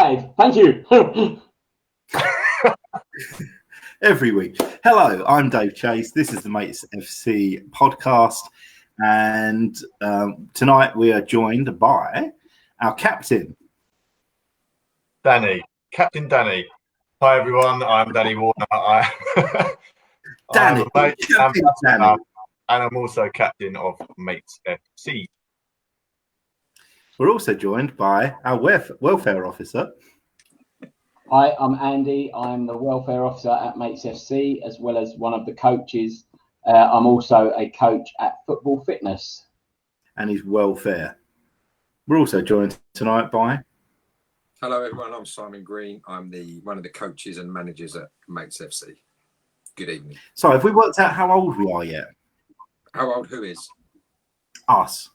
Thank you. Every week. Hello, I'm Dave Chase. This is the Mates FC podcast. And tonight we are joined by our captain. Captain Danny. Hi, everyone. I'm Danny Warner. Danny. And I'm also captain of Mates FC. We're also joined by our welfare officer. Hi, I'm Andy. I'm the welfare officer at Mates FC, as well as one of the coaches. I'm also a coach at Football Fitness. And his welfare. We're also joined tonight by... Hello, everyone. I'm Simon Green. I'm one of the coaches and managers at Mates FC. Good evening. So, have we worked out how old we are yet? How old? Who is? Us.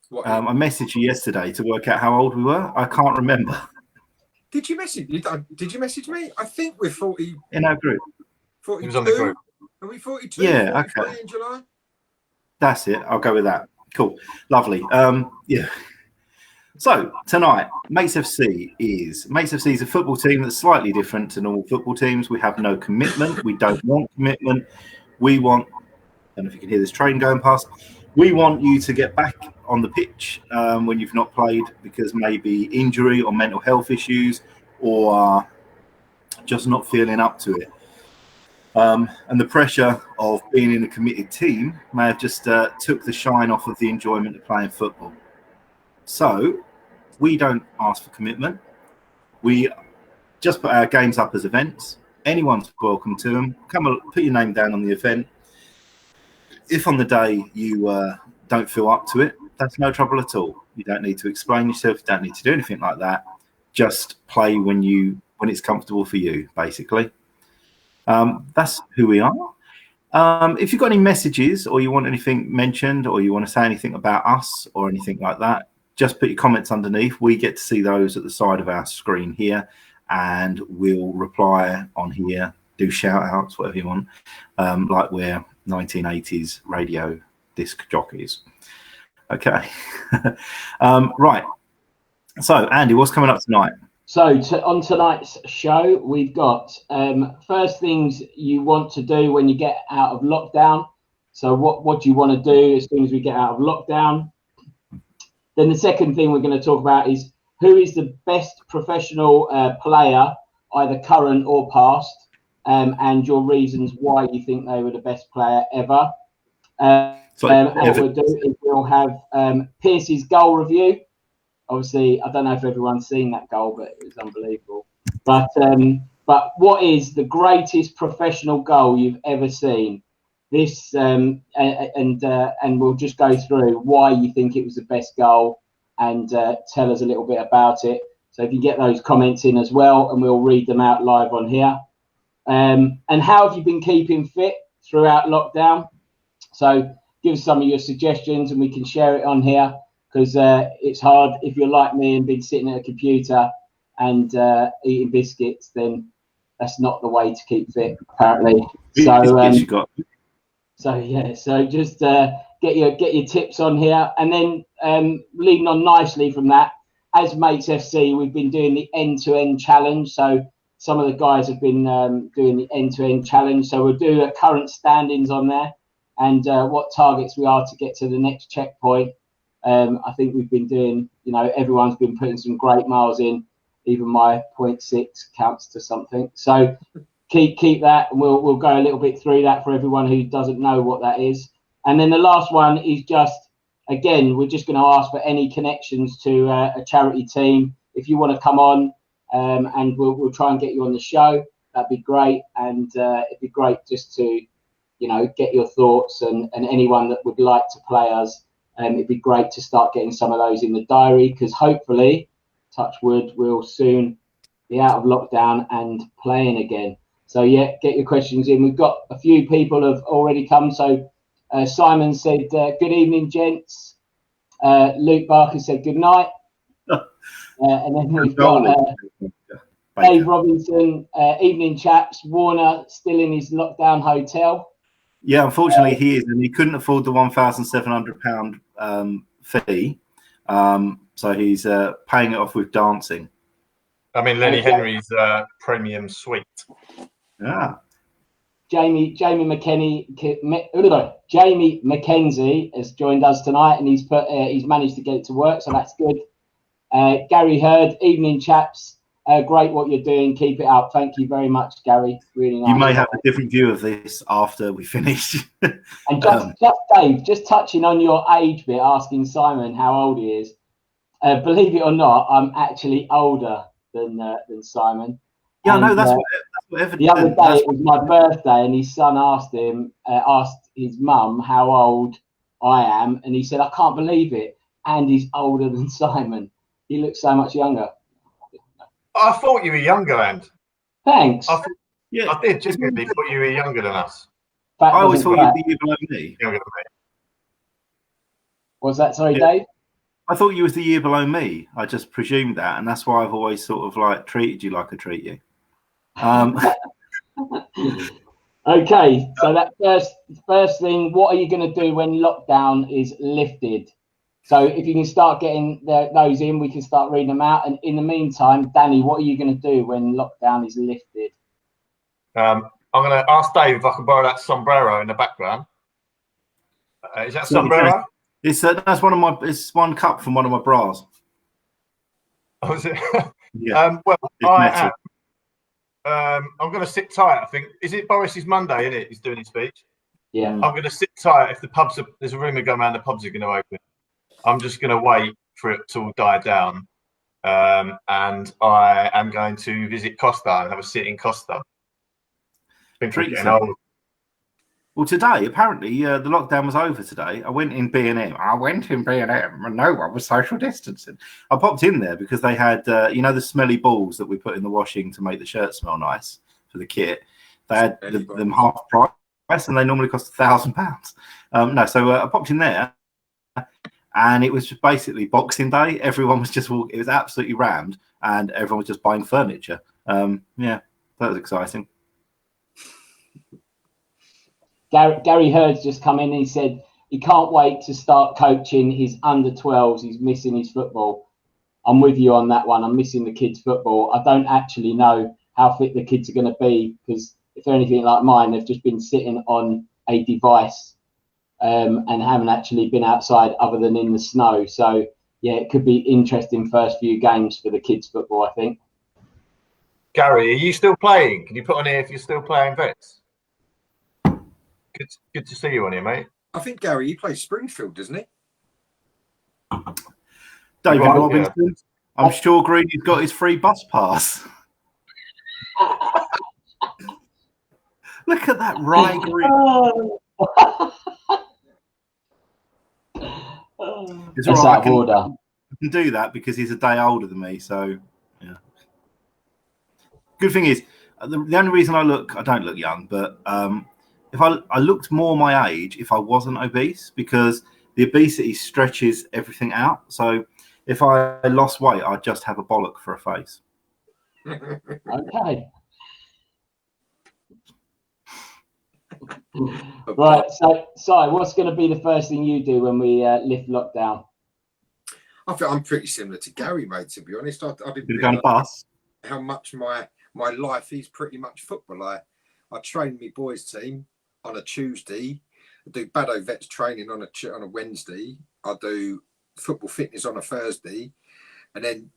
What? I messaged you yesterday to work out how old we were. I can't remember. Did you message me? I think we're 40. In our group. 42. He was on the group. Are we 42? Yeah, okay. In July? That's it. I'll go with that. Cool. Lovely. Yeah. So tonight, Mates FC is a football team that's slightly different to normal football teams. We have no commitment. We don't want commitment. We want, I don't know if you can hear this train going past. We want you to get back on the pitch when you've not played because maybe injury or mental health issues or just not feeling up to it. And the pressure of being in a committed team may have just took the shine off of the enjoyment of playing football. So we don't ask for commitment. We just put our games up as events. Anyone's welcome to them. Come and put your name down on the event. If on the day you don't feel up to it, that's no trouble at all. You don't need to explain yourself. You don't need to do anything like that. Just play when it's comfortable for you, basically. That's who we are. If you've got any messages or you want anything mentioned or you want to say anything about us or anything like that, just put your comments underneath. We get to see those at the side of our screen here and we'll reply on here, do shout outs, whatever you want, like we're 1980s radio disc jockeys. Okay. Right. So, Andy, what's coming up tonight? So on tonight's show, we've got first things you want to do when you get out of lockdown. So what do you want to do as soon as we get out of lockdown? Then the second thing we're going to talk about is who is the best professional player, either current or past, and your reasons why you think they were the best player ever. And what we'll do is we'll have Pierce's goal review. Obviously, I don't know if everyone's seen that goal, but it was unbelievable. But what is the greatest professional goal you've ever seen? This and we'll just go through why you think it was the best goal and tell us a little bit about it. So if you get those comments in as well, and we'll read them out live on here. And how have you been keeping fit throughout lockdown? So give us some of your suggestions, and we can share it on here. Because it's hard if you're like me and been sitting at a computer and eating biscuits, then that's not the way to keep fit, apparently. So just get your tips on here, and then leading on nicely from that. As Mates FC, we've been doing the end-to-end challenge. So some of the guys have been doing the end-to-end challenge. So we'll do current standings on there and what targets we are to get to the next checkpoint. I think we've been doing, everyone's been putting some great miles in. Even my 0.6 counts to something. So keep that, and we'll go a little bit through that for everyone who doesn't know what that is. And then the last one is just, again, we're just going to ask for any connections to a charity team. If you want to come on, and we'll try and get you on the show, that'd be great. And it'd be great just to, get your thoughts and anyone that would like to play us. It'd be great to start getting some of those in the diary because hopefully, touch wood, we'll soon be out of lockdown and playing again. So, yeah, get your questions in. We've got a few people have already come. So, Simon said, good evening, gents. Luke Barker said, good night. And then we've got Dave Robinson, evening chaps. Warner still in his lockdown hotel. Yeah, unfortunately he is, and he couldn't afford the £1,700 fee, So he's paying it off with dancing. I'm in Lenny Henry's premium suite. Yeah. Jamie McKenzie has joined us tonight, and he's managed to get it to work, so that's good. Gary Hurd, evening chaps. Great what you're doing. Keep it up. Thank you very much, Gary. Really nice. You may have a different view of this after we finish. And just Dave, just touching on your age bit, asking Simon how old he is. Believe it or not, I'm actually older than Simon. Yeah, no, that's what the other day it was my birthday, and his son asked his mum how old I am, and he said, "I can't believe it." And he's older than Simon. He looks so much younger. I thought you were younger, and thanks. I did genuinely thought you were younger than us. I always thought you'd be year below me. Younger than me. Was that sorry, Dave? I thought you was the year below me. I just presumed that, and that's why I've always sort of like treated you like I treat you. Okay, so that first thing, what are you going to do when lockdown is lifted? So if you can start getting those in, we can start reading them out. And in the meantime, Danny, what are you going to do when lockdown is lifted? I'm going to ask Dave if I can borrow that sombrero in the background. Is that sombrero? It's that's one of my. It's one cup from one of my bras. Oh, is it? Yeah. Well, I'm going to sit tight. I think is it Boris's Monday, isn't it? He's doing his speech. Yeah. I'm going to sit tight. If the pubs are, there's a rumour going around the pubs are going to open. I'm just going to wait for it to all die down, and I am going to visit Costa and have a sit in Costa. Treat yourself. Well, today, apparently, the lockdown was over today. I went in B&M. And no one was social distancing. I popped in there because they had, the smelly balls that we put in the washing to make the shirt smell nice for the kit. They had them half price, and they normally cost £1,000. So I popped in there, and it was just basically Boxing Day. Everyone was just walking. It was absolutely rammed, and everyone was just buying furniture. That was exciting. Gary Hurd's just come in and he said he can't wait to start coaching his under-12s. He's missing his football. I'm with you on that one. I'm missing the kids' football. I don't actually know how fit the kids are going to be because if they're anything like mine, they've just been sitting on a device and haven't actually been outside other than in the snow. So, yeah, it could be interesting first few games for the kids' football, I think. Gary, are you still playing? Can you put on here if you're still playing Vets? Good to see you on here, mate. I think, Gary, he plays Springfield, doesn't he? David Robinson. Yeah. I'm sure Greeny's got his free bus pass. Look at that Rye Green. It's That's right. out of order. I can do that because he's a day older than me. So, yeah. Good thing is, the only reason I don't look young, but if I looked more my age if I wasn't obese, because the obesity stretches everything out. So if I lost weight, I'd just have a bollock for a face. Okay. Right. So, what's going to be the first thing you do when we lift lockdown? I think I'm pretty similar to Gary, mate. To be honest, I didn't realize how much my life is pretty much football. I train my boys' team on a Tuesday. I do Baddo Vets training on a Wednesday. I do football fitness on a Thursday, and then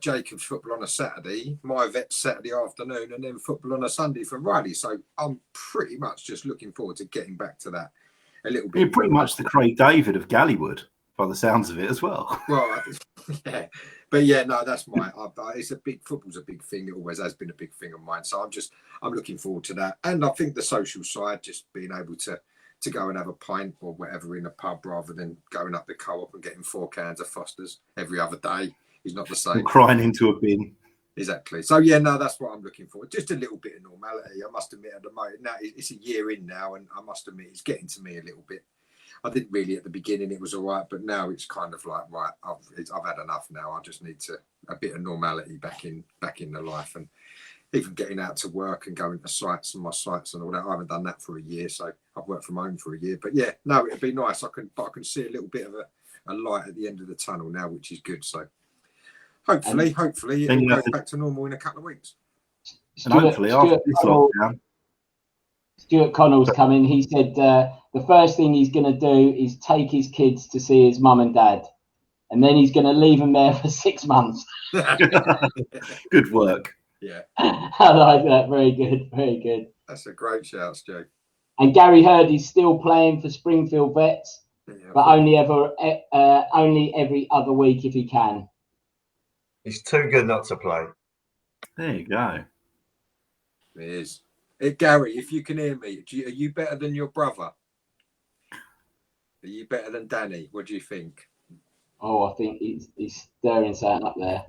Jacob's football on a Saturday. My Vets Saturday afternoon, and then football on a Sunday for Riley. So I'm pretty much just looking forward to getting back to that a little bit. You're pretty much the Craig David of Gallywood, by the sounds of it, as well. Well, yeah, but yeah, no, that's it's football's a big thing. It always has been a big thing of mine. So I'm looking forward to that, and I think the social side, just being able to go and have a pint or whatever in a pub rather than going up the co-op and getting 4 cans of Foster's every other day is not the same. Or crying into a bin. Exactly. So yeah, no, that's what I'm looking for. Just a little bit of normality. I must admit, at the moment, now it's a year in now, and I must admit it's getting to me a little bit. I didn't really at the beginning. It was all right, but now it's kind of like, right, I've had enough now. I just need a bit of normality back in the life, and even getting out to work and going to sites and my sites and all that. I haven't done that for a year, so I've worked from home for a year. But yeah, no, it'd be nice. I can see a little bit of a light at the end of the tunnel now, which is good. So hopefully it will go back to normal in a couple of weeks. And hopefully after this lockdown. Stuart Connell's coming. He said the first thing he's going to do is take his kids to see his mum and dad, and then he's going to leave them there for 6 months. Good work. Yeah, I like that. Very good, very good. That's a great shout, Stu. And Gary Hurd is still playing for Springfield Vets, but only every other week if he can. He's too good not to play. There you go. It is. Gary, if you can hear me, are you better than your brother? Are you better than Danny? What do you think? Oh, I think he's stirring something up there.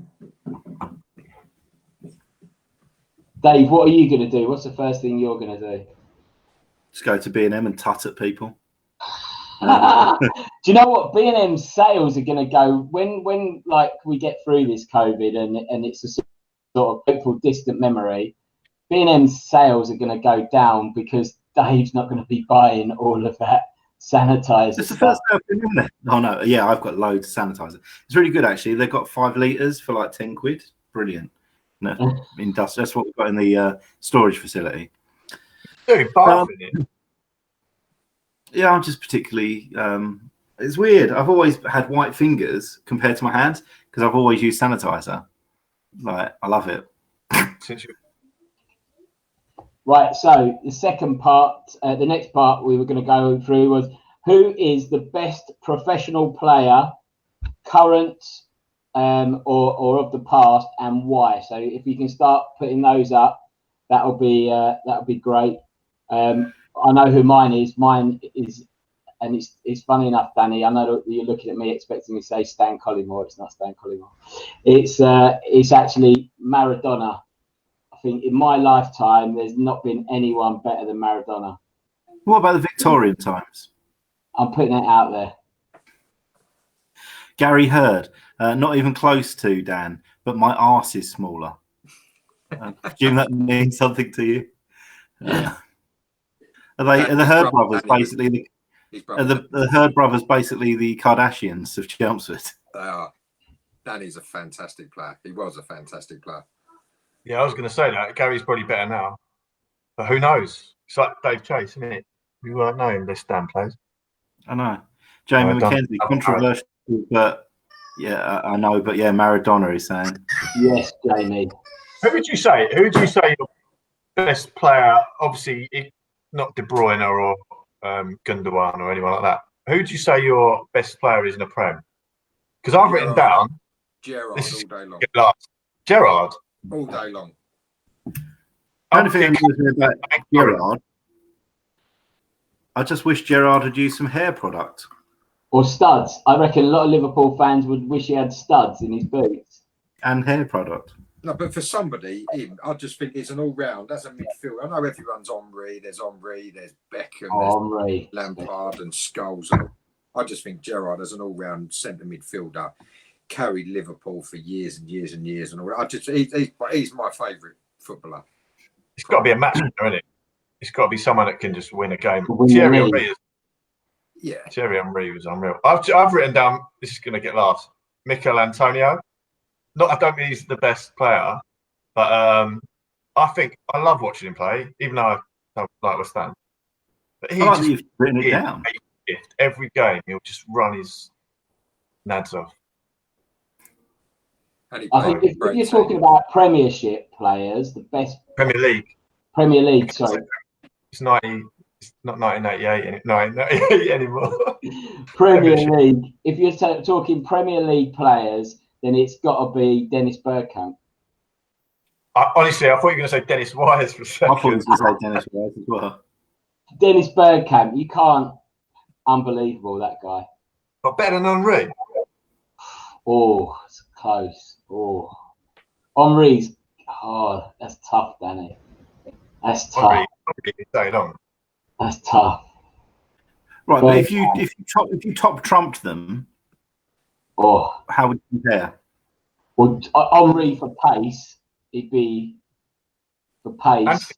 Dave, what are you going to do? What's the first thing you're going to do? Just go to B&M and tut at people. Do you know what? B&M sales are going to go when like we get through this COVID and it's a sort of hopeful distant memory. B&M sales are going to go down because Dave's not going to be buying all of that sanitizer. It's the first time I've been in there. Oh no, yeah, I've got loads of sanitizer. It's really good actually. They've got 5 litres for like 10 quid. Brilliant. No, that's what we've got in the storage facility. Dude, yeah, I'm just particularly. It's weird. I've always had white fingers compared to my hands because I've always used sanitizer. Like, I love it. Right, so the second part, the next part we were going to go through was who is the best professional player, current or of the past, and why? So if you can start putting those up, that'll be great. I know who mine is. Mine is, and it's funny enough, Danny. I know that you're looking at me expecting me to say Stan Collymore. It's not Stan Collymore. It's actually Maradona. I think in my lifetime, there's not been anyone better than Maradona. What about the Victorian times? I'm putting it out there. Gary Hurd, not even close to Dan, but my arse is smaller. Presume that means something to you. Are the Hurd brothers basically the Hurd brothers basically the Kardashians of Chelmsford? They are. Danny's a fantastic player. He was a fantastic player. Yeah, I was going to say that. Gary's probably better now. But who knows? It's like Dave Chase, isn't it? We weren't knowing this damn plays. I know. Jamie McKenzie, controversial, but yeah, I know. But yeah, Maradona is saying. Yes, Jamie. Who would you say your best player? Obviously, not De Bruyne or Gundogan or anyone like that. Who would you say your best player is in a Prem? Because I've written down Gerrard all day long. Gerrard all day long. The only thing I'm thinking about Gerrard, I just wish Gerrard had used some hair product. Or studs. I reckon a lot of Liverpool fans would wish he had studs in his boots. And hair product. No, but for somebody, I just think it's an all-round. That's a midfield. I know everyone's Henry. There's Beckham, there's Lampard and Scholes. I just think Gerrard as an all-round centre midfielder carried Liverpool for years and years and years. And all. He's my favourite footballer. It's got to be a match winner, isn't it? It's got to be someone that can just win a game. Thierry Henry was unreal. I've written down, this is going to get last, Mikel Antonio. I don't mean he's the best player, but I think I love watching him play, even though I don't like West Ham. But you've written it down. Every game, he'll just run his nads off. I think if you're talking about Premiership players, the best Premier League, sorry. It's not 1988 anymore. Premier League. If you're talking Premier League players, then it's got to be Dennis Bergkamp. Honestly, I thought you were going to say Dennis Wise for a second. I thought you were going to say Dennis Wise as well. Dennis Bergkamp, you can't. Unbelievable, that guy. But better than Henry. Oh, it's close. Oh, Henry's. Oh, that's tough, Danny. That's tough. That's tough. Right, but if you top trumped them, how would you compare? Well, Henry for pace, he'd be for pace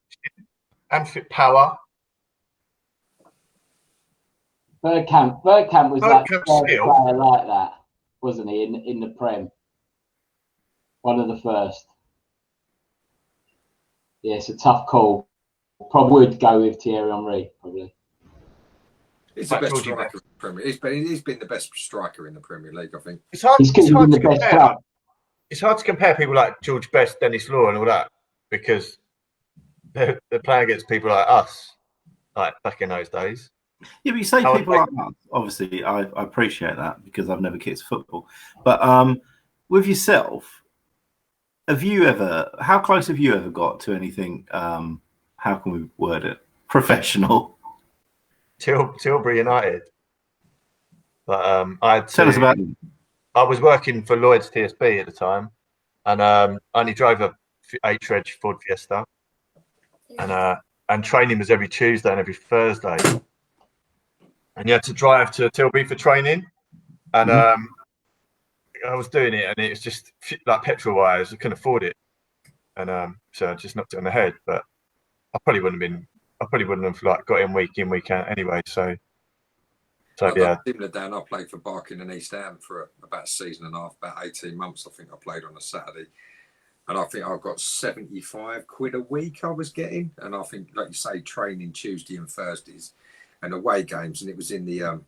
and fit power. Bergkamp was like the Bergkamp's first skill. player like that, wasn't he? In the Prem, one of the first. Yeah, it's a tough call. Probably would go with Thierry Henry, probably. He's the best striker in the Premier League. He's been the best striker in the Premier League, I think. It's hard to compare. Best It's hard to compare people like George Best, Dennis Law, and all that because they're playing against people like us, like back in those days. Yeah, but you say people like that. Obviously, I appreciate that because I've never kicked football. But with yourself, how close have you ever got to anything? How can we word it? Professional. Tilbury United. But tell us about it. I was working for Lloyd's TSB at the time, and I only drove a 8 Ford Fiesta, and training was every Tuesday and every Thursday, and you had to drive to Tilbury for training, and I was doing it, and it was just like petrol wise, I couldn't afford it, and so I just knocked it on the head. But I probably wouldn't have like got in week out anyway. So yeah. Similar, Dan. I played for Barking and East Ham for about a season and a half, about 18 months. I think I played on a Saturday, and I think I got 75 quid a week I was getting. And I think, like you say, training Tuesday and Thursdays, and away games, and it was in the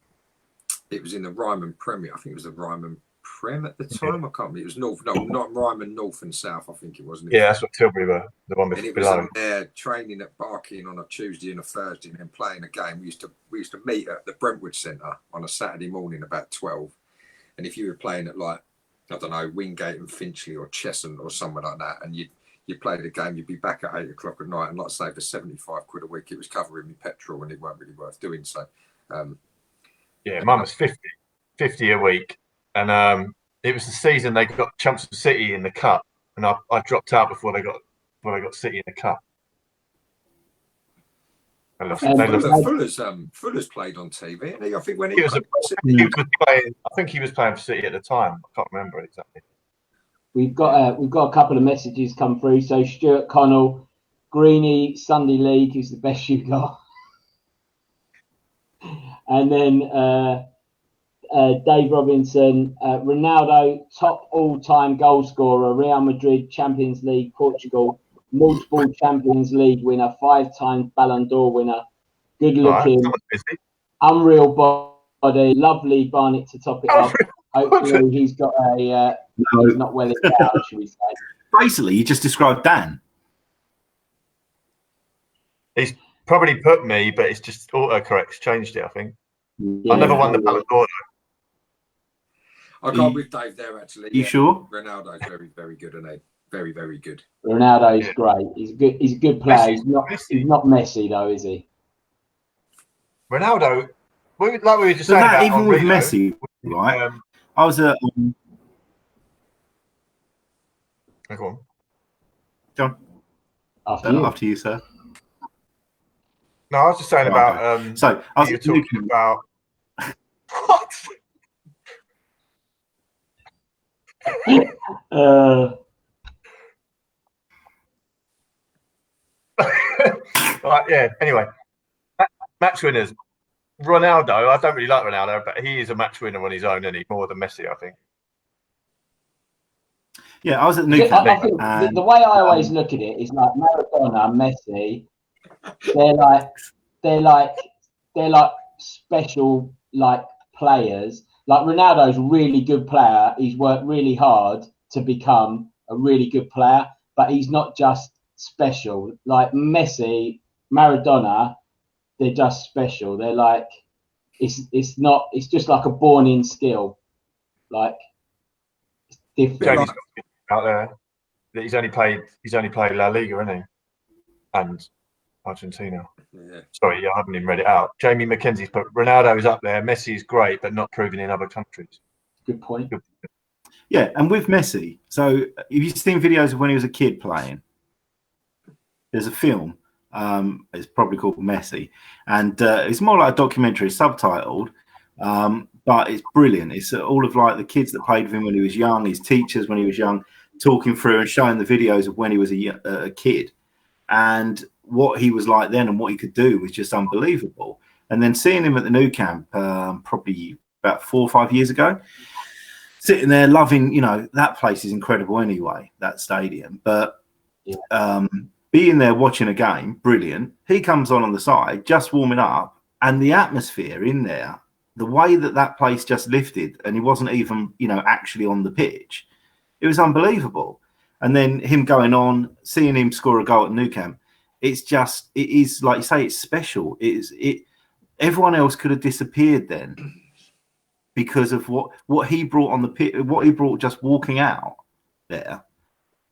Ryman Premier. I think it was the Ryman Prem at the time. I can't remember. It was North. No, not Ryman North and South. I think it wasn't. Yeah, that's what Tilbury were. The one below. And it was there training at Barking on a Tuesday and a Thursday, and then playing a game. We used to meet at the Brentwood Centre on a Saturday morning about 12. And if you were playing at like, I don't know, Wingate and Finchley or Cheshunt or somewhere like that, and you played a game, you'd be back at 8 o'clock at night, and like I say, for 75 quid a week, it was covering me petrol, and it weren't really worth doing. So, yeah, mine was 50 a week, and it was the season they got Chelmsford City in the cup, and I dropped out before they got City in the cup. Fuller's played on TV, and I think when he was playing for City at the time. I can't remember exactly. We've got a couple of messages come through. So Stuart Connell, Greeny, Sunday League is the best you got, and then Dave Robinson, Ronaldo, top all-time goal scorer, Real Madrid, Champions League, Portugal, multiple Champions League winner, 5-time Ballon d'Or winner, good-looking, unreal body, lovely Barnet to top it off. Hopefully he's got a he's not well endowed, should we say. Basically, you just described Dan. He's probably put me, but it's just autocorrect's changed it, I think. Yeah, I never won the Ballon d'Or. I got with Dave there, actually. You sure? Ronaldo's very, very good, isn't he? Very, very good. Ronaldo's great. He's a good player. He's not Messi, though, is he? Ronaldo, like we were just saying about even with Messi, right? I was a go on. John. After you, sir. No, I was just saying about. So I was talking about. What? Right, yeah. Anyway, match winners. Ronaldo. I don't really like Ronaldo, but he is a match winner on his own, and he's more than Messi, I think. Yeah, I was at Newcastle. I think the way I always look at it is like Maradona, Messi. They're like special like players. Like Ronaldo's a really good player. He's worked really hard to become a really good player, but he's not just special. Like Messi, Maradona, they're just special. They're like it's just like a born-in skill. Like it's different. Out there, he's only played La Liga, hasn't he? And Argentina. Yeah. Sorry, I haven't even read it out. Jamie McKenzie's put Ronaldo is up there. Messi's great, but not proven in other countries. Good point. Yeah, and with Messi, so have you seen videos of when he was a kid playing? There's a film. It's probably called Messi, and it's more like a documentary, subtitled, but it's brilliant. It's all of like the kids that played with him when he was young, his teachers when he was young, talking through and showing the videos of when he was a kid, and what he was like then and what he could do was just unbelievable. And then seeing him at the new camp, probably about 4 or 5 years ago, sitting there loving, that place is incredible anyway, that stadium. But being there watching a game, brilliant. He comes on the side, just warming up, and the atmosphere in there, the way that place just lifted, and he wasn't even, actually on the pitch, it was unbelievable. And then him going on, seeing him score a goal at Nou Camp, it is, like you say, it's special. Everyone else could have disappeared then because of what he brought on the pit, what he brought just walking out there.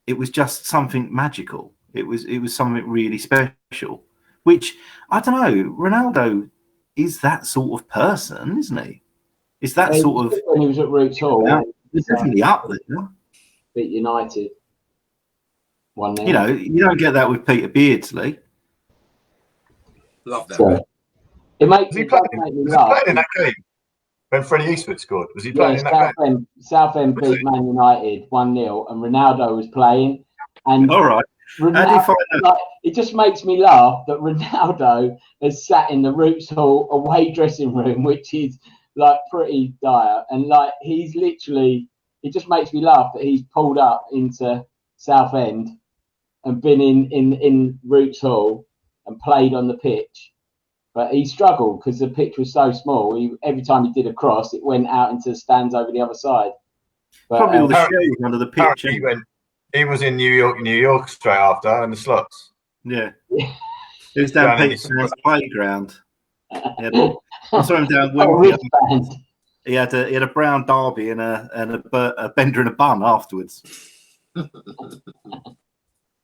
It was just something magical. It was something really special, which, I don't know, Ronaldo is that sort of person, isn't he? It's that sort of... When he was at Roots Hall. He's definitely up there. Beat United 1-0. You don't get that with Peter Beardsley. Love that. So, it makes Was he me playing in that game when Freddie Eastwood scored? Was he playing in that game? Southend beat Man United 1-0, and Ronaldo was playing. And all right. How do you find that? It just makes me laugh that Ronaldo has sat in the Roots Hall away dressing room, which is like pretty dire, and like he's literally. It just makes me laugh that he's pulled up into Southend and been in Roots Hall and played on the pitch. But he struggled because the pitch was so small. Every time he did a cross, it went out into the stands over the other side. But, probably all the shells under the pitch. He was in New York straight after in the slots. Yeah. He was down Peter's playground. I saw him down Wimbledon. He had a brown derby and a bender and a bun afterwards.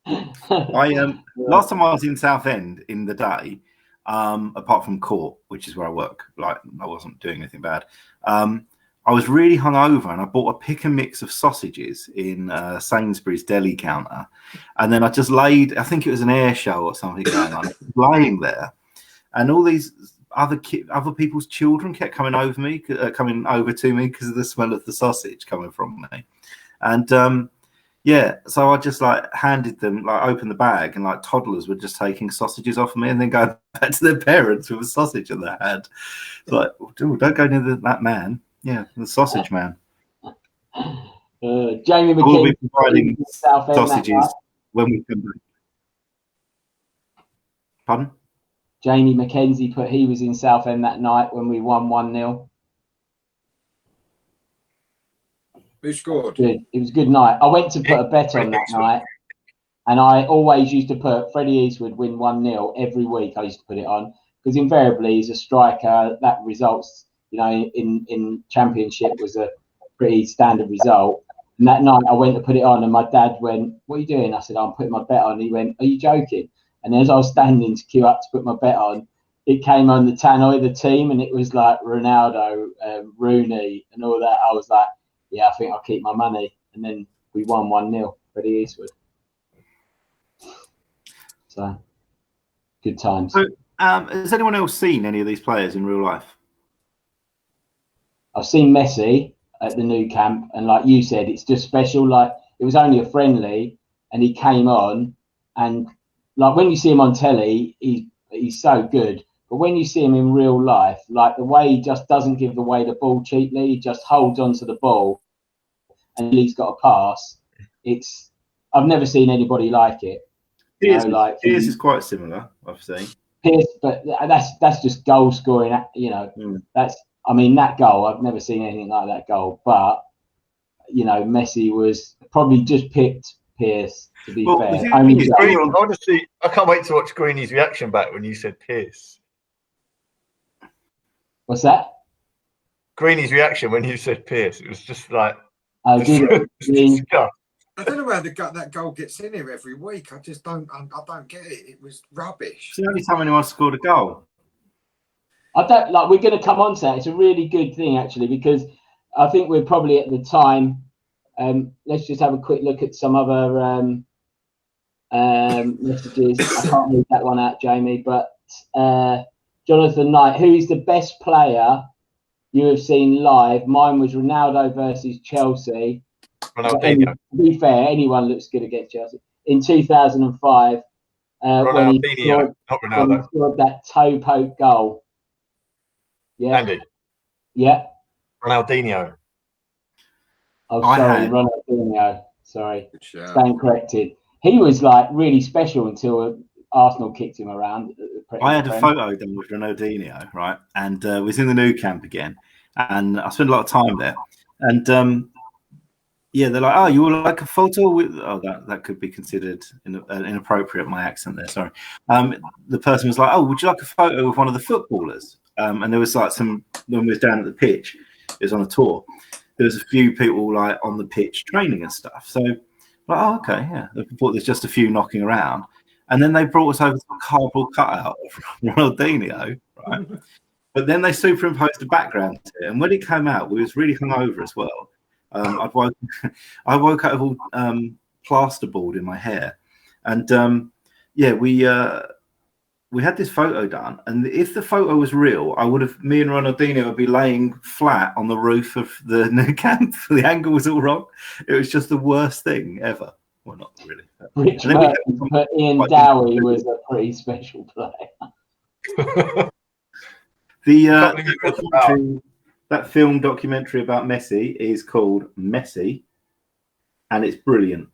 Last time I was in Southend in the day, apart from court, which is where I work, like I wasn't doing anything bad. I was really hungover, and I bought a pick and mix of sausages in Sainsbury's deli counter, and then I just laid. I think it was an air show or something going on, laying there, and all these other people's children kept coming over to me because of the smell of the sausage coming from me, and so I just like handed them, like opened the bag, and like toddlers were just taking sausages off of me and then going back to their parents with a sausage in their hand. It's like, don't go near that man. Yeah, the sausage man. Jamie McKenzie will be providing sausages when we come back. Pardon? Jamie McKenzie he was in Southend that night when we won 1-0. Who scored? Good. It was a good night. I went to put a bet on that night, and I always used to put Freddie Eastwood win 1-0 every week. I used to put it on because invariably he's a striker. That results, in Championship was a pretty standard result. And that night I went to put it on, and my dad went, "What are you doing?" I said, "I'm putting my bet on." He went, "Are you joking?" And as I was standing to queue up to put my bet on, it came on the tannoy, the team, and it was like Ronaldo, Rooney, and all that. I was like, yeah, I think I'll keep my money. And then we won 1-0, Freddie Eastwood. So, good times. So, has anyone else seen any of these players in real life? I've seen Messi at the Nou Camp, and like you said, it's just special. Like, it was only a friendly, and he came on, and like when you see him on telly, he's so good. But when you see him in real life, like the way he just doesn't give away the ball cheaply, he just holds onto the ball, and he's got a pass. I've never seen anybody like it. Pierce is quite similar, I've seen. Pierce, but that's just goal scoring. That goal, I've never seen anything like that goal. But Messi was probably just picked Pierce, to be fair. Honestly, I can't wait to watch Greeny's reaction back when you said Pierce. What's that? Greeny's reaction when you said Pierce. It was just like... I don't know how that goal gets in here every week. I just don't get it. It was rubbish. It's the only time anyone scored a goal. We're going to come on to that. It's a really good thing, actually, because I think we're probably at the time... let's just have a quick look at some other messages. I can't read that one out, Jamie, but Jonathan Knight, who is the best player you have seen live? Mine was Ronaldo versus Chelsea. Ronaldinho. To be fair, anyone looks good against Chelsea. In 2005, when he scored that toe poke goal. Yeah. Andy, Yeah. Ronaldinho. Oh, I sorry, had- Ronaldinho. Sorry, Good shout. stand corrected. He was like really special until Arsenal kicked him around. At the I had a Prem. photo done with Ronaldinho, right, and was in the new camp again, and I spent a lot of time there, and yeah, they're like, "Oh, you would like a photo with?" Oh, that could be considered inappropriate. My accent there, sorry. The person was like, "Oh, would you like a photo with one of the footballers?" And there was like some when we was down at the pitch, it was on a tour. There was a few people like on the pitch training and stuff. So, like, oh, okay, yeah. I thought there's just a few knocking around, and then they brought us over to a cardboard cutout of Ronaldinho, right? But then they superimposed a background to it, and when it came out, we was really hungover as well. I woke out of all plasterboard in my hair, and yeah, we had this photo done, and if the photo was real, me and Ronaldinho would be laying flat on the roof of the new camp. The angle was all wrong. It was just the worst thing ever. Well, not really. Rich Mertens, but Ian Dowie was a pretty special player. That film documentary about Messi is called Messi, and it's brilliant.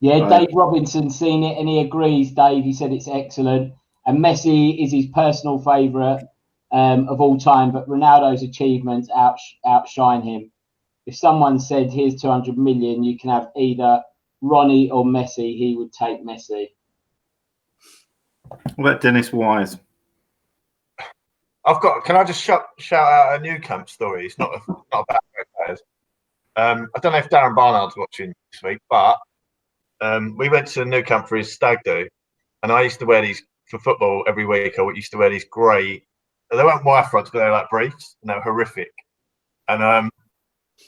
Yeah, Dave Robinson's seen it and he agrees, Dave. He said it's excellent. And Messi is his personal favourite of all time, but Ronaldo's achievements outshine him. If someone said, here's 200 million, you can have either Ronnie or Messi, he would take Messi. What about Dennis Wise? Can I just shout out a new camp story? It's not about players. I don't know if Darren Barnard's watching this week, but we went to new camp for his stag do, and I used to wear these for football every week. I used to wear these grey. They weren't wire fronts, but they were like briefs, and they were horrific. And I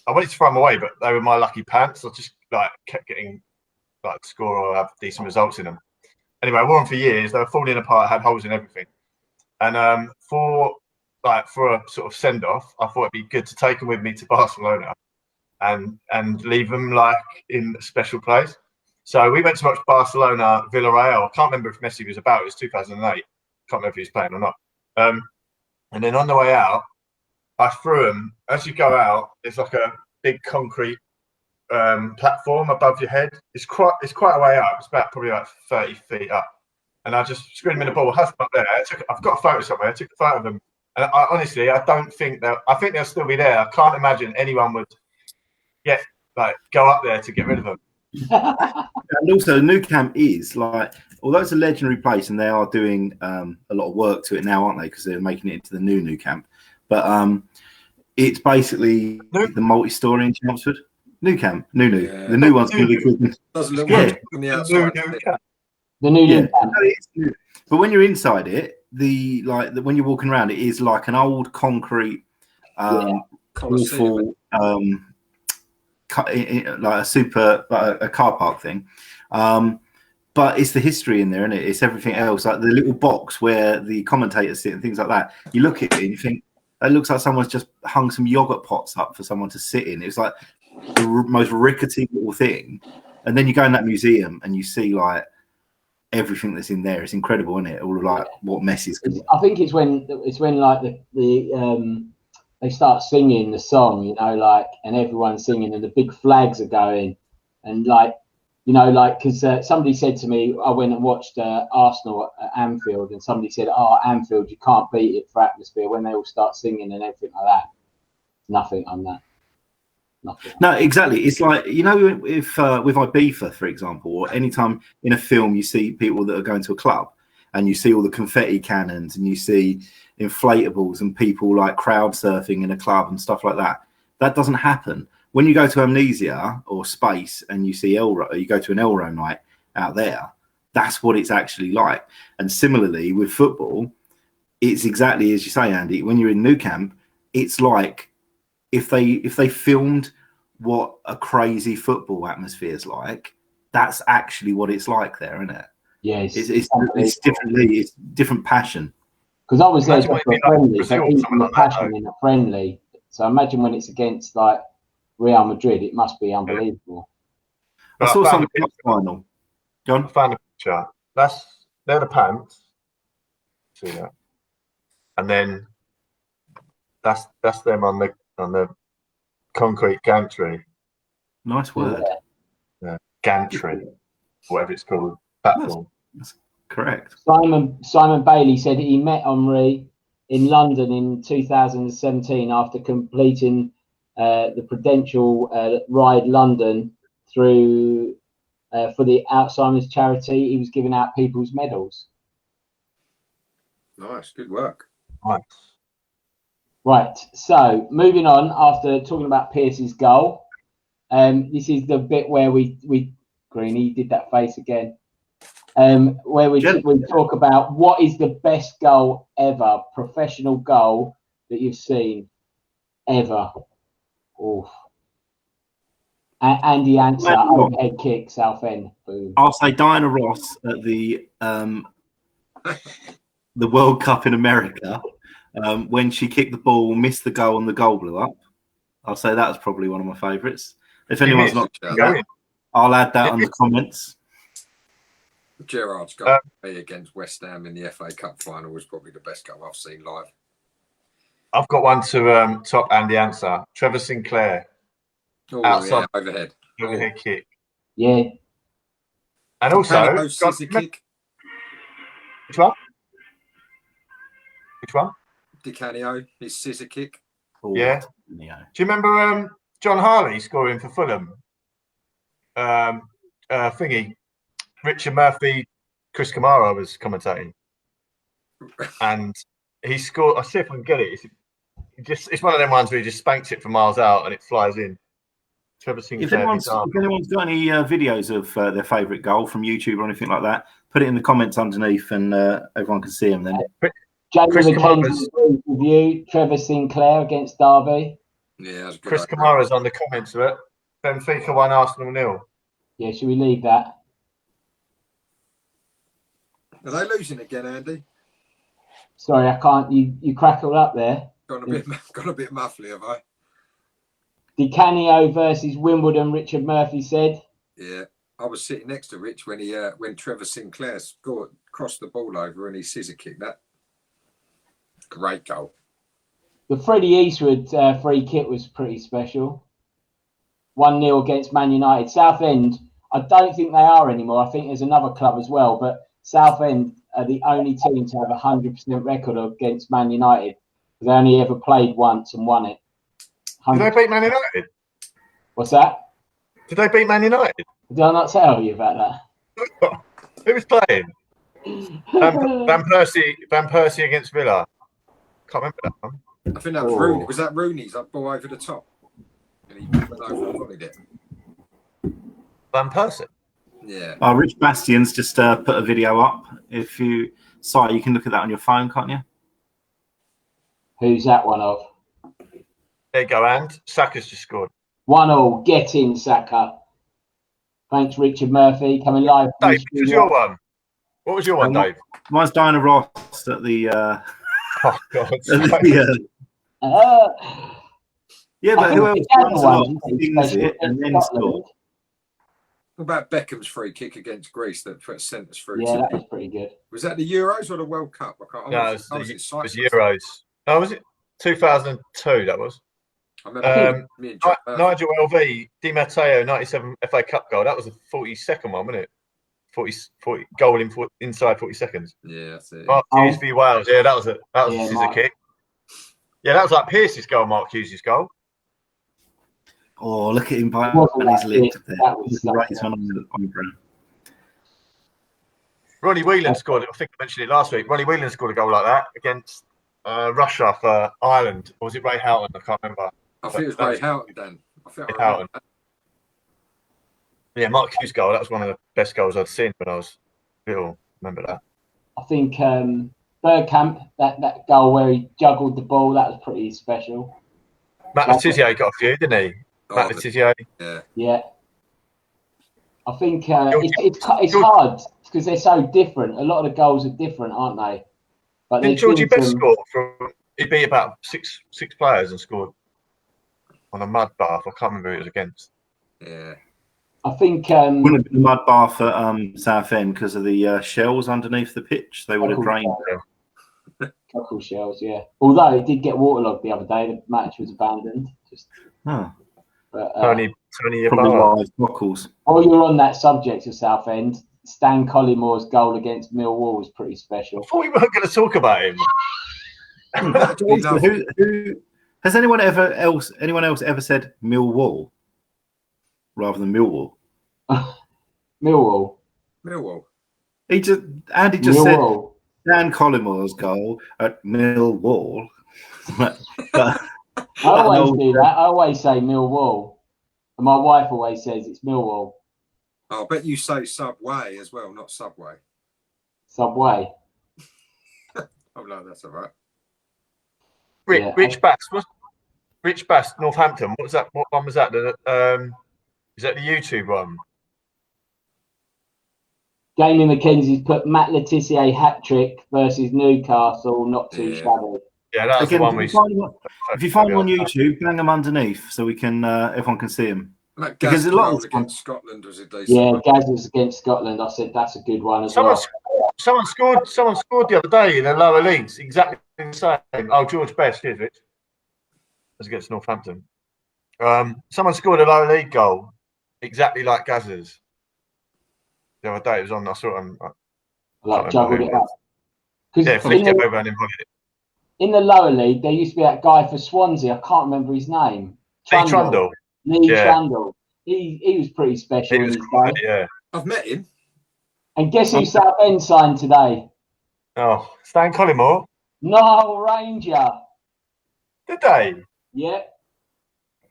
wanted to throw them away, but they were my lucky pants. I just kept getting to score or have decent results in them. Anyway, I wore them for years. They were falling apart, had holes in everything. And for a sort of send off, I thought it'd be good to take them with me to Barcelona and leave them in a special place. So we went to watch Barcelona Villarreal. I can't remember if Messi was about. It was 2008. Can't remember if he was playing or not. And then on the way out, I threw them. As you go out, it's like a big concrete platform above your head. It's quite a way up. It's about probably 30 feet up. And I just screwed them in the ball, huffed up there. I've got a photo somewhere. I took a photo of them. And honestly, I think they'll still be there. I can't imagine anyone would go up there to get rid of them. And also, Nou Camp is although it's a legendary place, and they are doing a lot of work to it now, aren't they? Because they're making it into the new camp. But it's basically the multi-story in Chelmsford. Nou Camp, yeah. The new one's going to be called. Doesn't look much on the outside. The new camp. But when you're inside it, when you're walking around, it is like an old concrete, awful. A car park thing, but it's the history in there, isn't it? It's everything else, like the little box where the commentators sit and things like that. You look at it and you think that looks like someone's just hung some yogurt pots up for someone to sit in. It's like the most rickety little thing, and then you go in that museum and you see everything that's in there. It's incredible, isn't it? All of what Messi's. I think it's when they start singing the song, and everyone's singing and the big flags are going, and because somebody said to me, I went and watched Arsenal at Anfield, and somebody said, Anfield, you can't beat it for atmosphere when they all start singing and everything like that. Nothing on that. Nothing. No, exactly. It's like, if with Ibiza, for example, or anytime in a film you see people that are going to a club and you see all the confetti cannons and you see inflatables and people crowd surfing in a club and stuff like that. That doesn't happen when you go to Amnesia or Space and you see Elro. You go to an Elro night out there. That's what it's actually like. And similarly with football, it's exactly as you say, Andy. When you're in Nou Camp, it's like if they filmed what a crazy football atmosphere is like, that's actually what it's like there, isn't it? Yeah, it's differently. It's different passion. Because I was there for a friendly, so even the passion in a friendly. So imagine when it's against Real Madrid, it must be unbelievable. I saw some final. Go on. I found a picture. They're the pants. See that? And then That's them on the concrete gantry. Nice word. Yeah. Gantry, whatever it's called. Platform. That's correct. Simon Bailey said he met Henri in London in 2017 after completing the Prudential Ride London through for the Alzheimer's charity. He was giving out people's medals. Nice, good work. Nice. Right, so moving on after talking about Pierce's goal. This is the bit where we Greeny did that face again. Where we talk about what is the best goal ever, professional goal that you've seen ever. Oof. Andy Answer, overhead kick, Southend. Boom. I'll say Diana Ross at the World Cup in America when she kicked the ball, missed the goal, and the goal blew up. I'll say that was probably one of my favourites. If anyone's not, I'll add that on the comments. Gerrard's goal against West Ham in the FA Cup final was probably the best goal I've seen live. I've got one to top Andy Answer. Trevor Sinclair. Oh, outside overhead kick. Yeah. And also, scissor kick. Which one? Which one? Di Canio, his scissor kick. Oh, yeah. Do you remember John Harley scoring for Fulham? Thingy. Richard Murphy, Chris Kamara was commentating. And he scored. I'll see if I can get it. It's one of them ones where he just spanks it for miles out and it flies in. Trevor Sinclair. If anyone's got any videos of their favourite goal from YouTube or anything like that, put it in the comments underneath and everyone can see them then. Chris Kamara's review, Trevor Sinclair against Derby. Yeah, that's good. Chris Kamara's on the comments of it. Benfica 1, Arsenal 0. Yeah, should we leave that? Are they losing again, Andy? Sorry, I can't. You crackled up there. Got a bit muffly, have I? Di Canio versus Wimbledon. Richard Murphy said. Yeah, I was sitting next to Rich when when Trevor Sinclair crossed the ball over and he scissor kicked that. Great goal. The Freddie Eastwood free kick was pretty special. 1-0 against Man United. Southend, I don't think they are anymore. I think there's another club as well, but Southend are the only team to have a 100% record against Man United. They only ever played once and won it. 100%. Did they beat Man United? What's that? Did they beat Man United? Did I not tell you about that? Who was playing? Van Persie against Villa. Can't remember that one. I think that was Rooney. Was that Rooney's that ball over the top? And he went over and volleyed it. Van Persie? Yeah. Rich Bastian's just put a video up. If you you can look at that on your phone, can't you? Who's that one of? There you go, and Saka's just scored. 1-1. Get in, Saka. Thanks, Richard Murphy, coming live. Dave, what was your one? What was your one, Dave? Mine's Diana Ross at the. Oh God! Yeah, but whoever runs along things it and then scored. What about Beckham's free kick against Greece that sent us through? Yeah, that was pretty good. Was that the Euros or the World Cup? No, it was Euros. Oh, was it 2002? That was. I remember Nigel LV, Di Matteo, 97 FA Cup goal. That was the 42nd one, wasn't it? 40 goal inside 40 seconds. Yeah, that's it. Mark Hughes v Wales. Yeah, that was a scissor kick. Yeah, that was like Pierce's goal. Mark Hughes' goal. Oh, look at him biting his lip there. Right on the ground. Ronnie Whelan scored. I think I mentioned it last week. Ronnie Whelan scored a goal like that against Russia for Ireland. Or was it Ray Houghton? I can't remember. I think it was Ray Houghton, Dan. Ray Houghton. Yeah, Mark Hughes' goal. That was one of the best goals I'd seen when I was little. Remember that? I think Bergkamp, that goal where he juggled the ball, that was pretty special. Matt Letizia got a few, didn't he? Matt Letizia. Yeah. I think it's hard because they're so different. A lot of the goals are different, aren't they? But didn't Georgie Best score from? He beat about six players and scored on a mud bath. I can't remember who it was against. Yeah. I think wouldn't have been a mud bath at Southend because of the shells underneath the pitch. They would have drained Cockle shells, yeah. Although it did get waterlogged the other day, the match was abandoned. But, Tony Probably Yabara. live cockles. while you're on that subject of Southend, Stan Collimore's goal against Millwall was pretty special. I thought we weren't going to talk about him. Who has anyone else ever said Millwall rather than Millwall? Millwall. Andy just Millwall. said Dan Collimore's goal at Millwall. But I always do that. I always say Millwall. And my wife always says it's Millwall. I bet you say Subway as well, not Subway. Subway. Oh no, that's all right. Rich Bass, Northampton. What was that? What one was that? Is that the YouTube one? Jamie McKenzie's put Matt Letizia hat trick versus Newcastle, not too shabby. Yeah, that's the one we. If you find them on YouTube, bang them underneath so we can everyone can see them. That Because a lot of against Scotland was a decent. Yeah, Gazza's against Scotland. I said that's a good one as well. Someone scored the other day in the lower leagues. Exactly the same. Oh, George Best, is it? As against Northampton. Someone scored a lower league goal, exactly like Gazza's. The other day, it was on. I saw it on. Like juggled it up. Yeah, flicked it over and then volleyed it. In the lower league, there used to be that guy for Swansea. I can't remember his name. Trundle. Lee Trundle. He was pretty special in his day. Yeah. I've met him. And guess who Southend signed today? Oh, Stan Collymore. Niall Ranger. Did they? Yeah.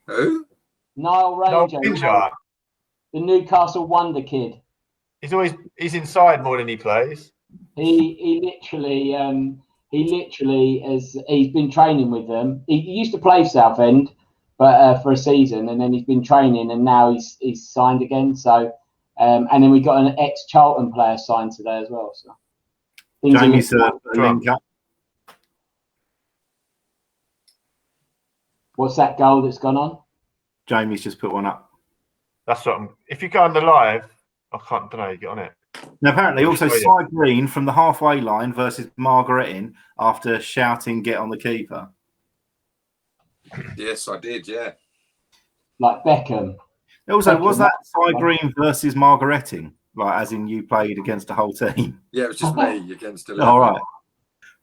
Who? Niall Ranger. Ranger. The Newcastle Wonder Kid. He's inside more than he plays. He literally he's been training with them. He used to play Southend, but for a season, and then he's been training, and now he's signed again. So, and then we got an ex-Charlton player signed today as well. So, Jamie's link up. What's that goal that's gone on? Jamie's just put one up. That's what if you go on the live, I don't know, you get on it. Now, apparently, also Cy Green from the halfway line versus Margaretin after shouting, "Get on the keeper." Yes, I did. Yeah. Like Beckham. Also, was that Cy Green versus Margaretin? Like, as in you played against the whole team? Yeah, it was just me against 11. All right.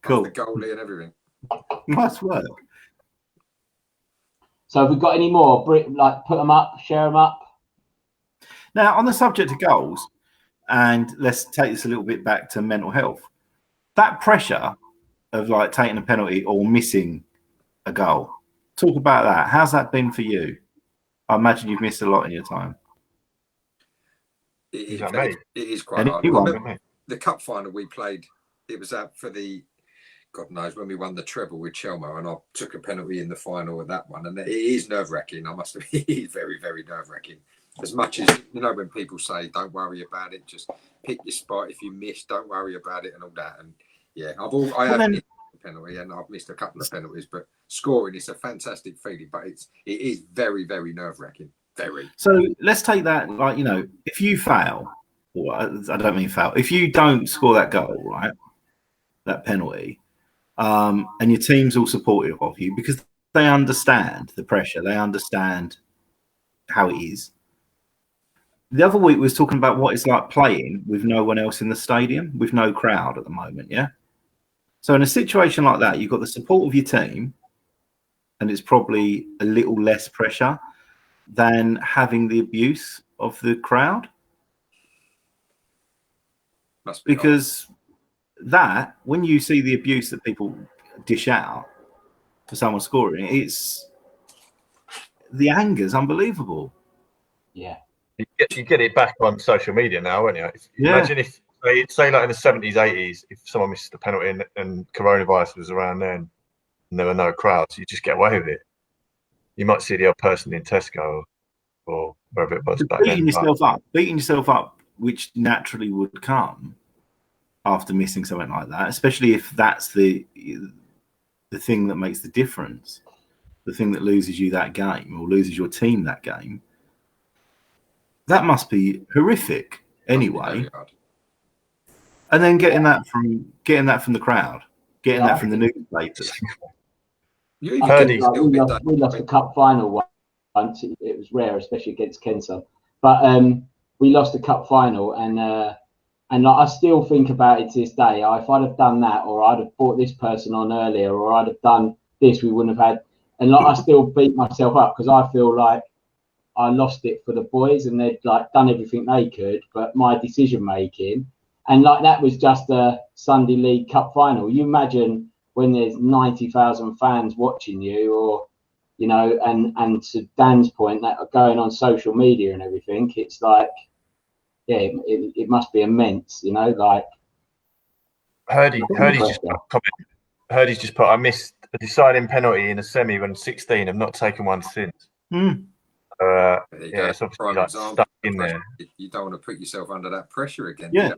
Cool. The goalie and everything. Nice work. So have we got any more? Like, put them up, share them up. Now, on the subject of goals, and let's take this a little bit back to mental health. That pressure of like taking a penalty or missing a goal. Talk about that. How's that been for you? I imagine you've missed a lot in your time. It is quite hard. The cup final we played, it was out for the, God knows, when we won the treble with Chelmo, and I took a penalty in the final of that one. And it is nerve-wracking. I must admit, it is very, very nerve-wracking. As much as, you know, when people say, don't worry about it, just pick your spot. If you miss, don't worry about it and all that. And yeah, I have missed a penalty and I've missed a couple of penalties, but scoring is a fantastic feeling, but it is very, very nerve-wracking. Very. So let's take that, like, you know, if you fail, or I don't mean fail, if you don't score that goal, right, that penalty, and your team's all supportive of you because they understand the pressure, they understand how it is. The other week we was talking about what it's like playing with no one else in the stadium, with no crowd at the moment, yeah? So in a situation like that, you've got the support of your team, and it's probably a little less pressure than having the abuse of the crowd. Must be because that, when you see the abuse that people dish out for someone scoring, it's the anger's unbelievable. Yeah. You get it back on social media now, won't you? Imagine if, say like in the 70s, 80s, if someone missed a penalty and coronavirus was around then and there were no crowds, you just get away with it. You might see the old person in Tesco or wherever it was back then. Beating yourself up, which naturally would come after missing something like that, especially if that's the thing that makes the difference, the thing that loses you that game or loses your team that game. That must be horrific anyway. And then getting that from the crowd. getting that from the newspapers. You even heard get he's a little bit we lost the cup final once. It was rare, especially against Kensal. But we lost the cup final, and like, I still think about it to this day. If I'd have done that, or I'd have brought this person on earlier, or I'd have done this, we wouldn't have had. And like, I still beat myself up because I feel like I lost it for the boys, and they'd like done everything they could, but my decision making, and like that was just a Sunday League Cup final. You imagine when there's 90,000 fans watching you, or you know, and to Dan's point, that are going on social media and everything, it's like, yeah, it must be immense, you know, like. Heardy's just put a comment. Heardy's just put, I missed a deciding penalty in a semi when 16. I've not taken one since. Yeah, it's obviously like stuck in there. You don't want to put yourself under that pressure again. Yeah,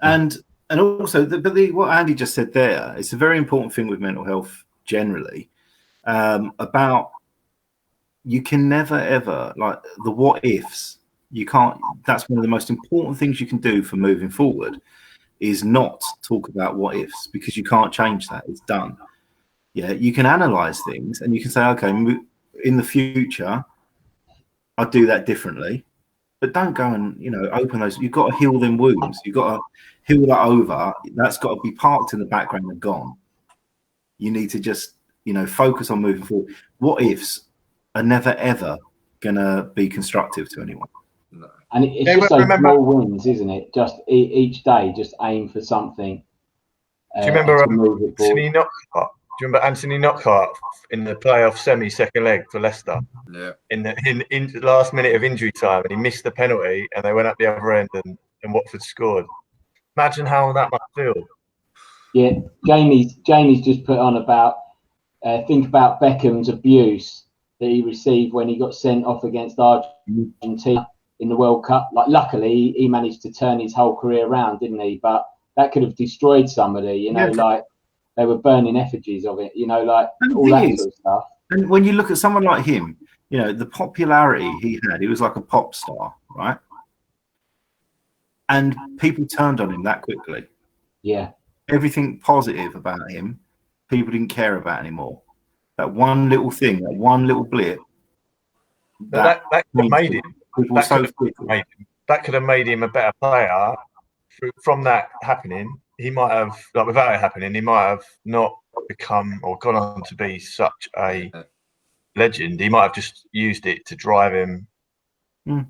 and also, what Andy just said there, it's a very important thing with mental health generally. About you can never ever, like, the what ifs. You can't. That's one of the most important things you can do for moving forward, is not talk about what ifs, because you can't change that. It's done. Yeah, you can analyze things and you can say, okay, in the future, I'd do that differently. But don't go and, you know, open those. You've got to heal them wounds. You've got to heal that over. That's got to be parked in the background and gone. You need to just, you know, focus on moving forward. What ifs are never, ever going to be constructive to anyone. No. And it's just those small wins, isn't it? Just each day, just aim for something. Do you remember Anthony Knockhart in the playoff semi second leg for Leicester? Yeah. In the last minute of injury time, and he missed the penalty, and they went up the other end, and Watford scored. Imagine how that must feel. Yeah, Jamie's just put on about think about Beckham's abuse that he received when he got sent off against Argentina in the World Cup. Like, luckily he managed to turn his whole career around, didn't he? But that could have destroyed somebody, you know, like they were burning effigies of it, you know, like all that sort of stuff. And when you look at someone like him, you know, the popularity he had, he was like a pop star, right? And people turned on him that quickly. Yeah. Everything positive about him, people didn't care about anymore. That one little thing, that one little blip, that could have made him. That could have made him a better player. From that happening, he might have, like, without it happening, he might have not become or gone on to be such a legend. He might have just used it to drive him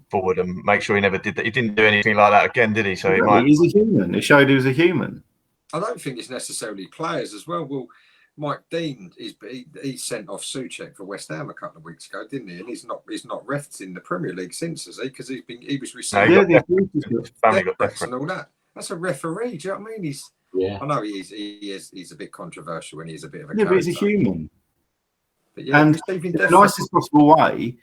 forward and make sure he never did that. He didn't do anything like that again, did he? So he's a human. It showed he was a human. I don't think it's necessarily players as well. Well, Mike Dean, he sent off Souček for West Ham a couple of weeks ago, didn't he? And he's not refed in the Premier League since, has he? Because he was receiving threats and all that. That's a referee. Do you know what I mean? I know he's a bit controversial and he's a bit of a but he's a human. But yeah, and in the nicest possible way.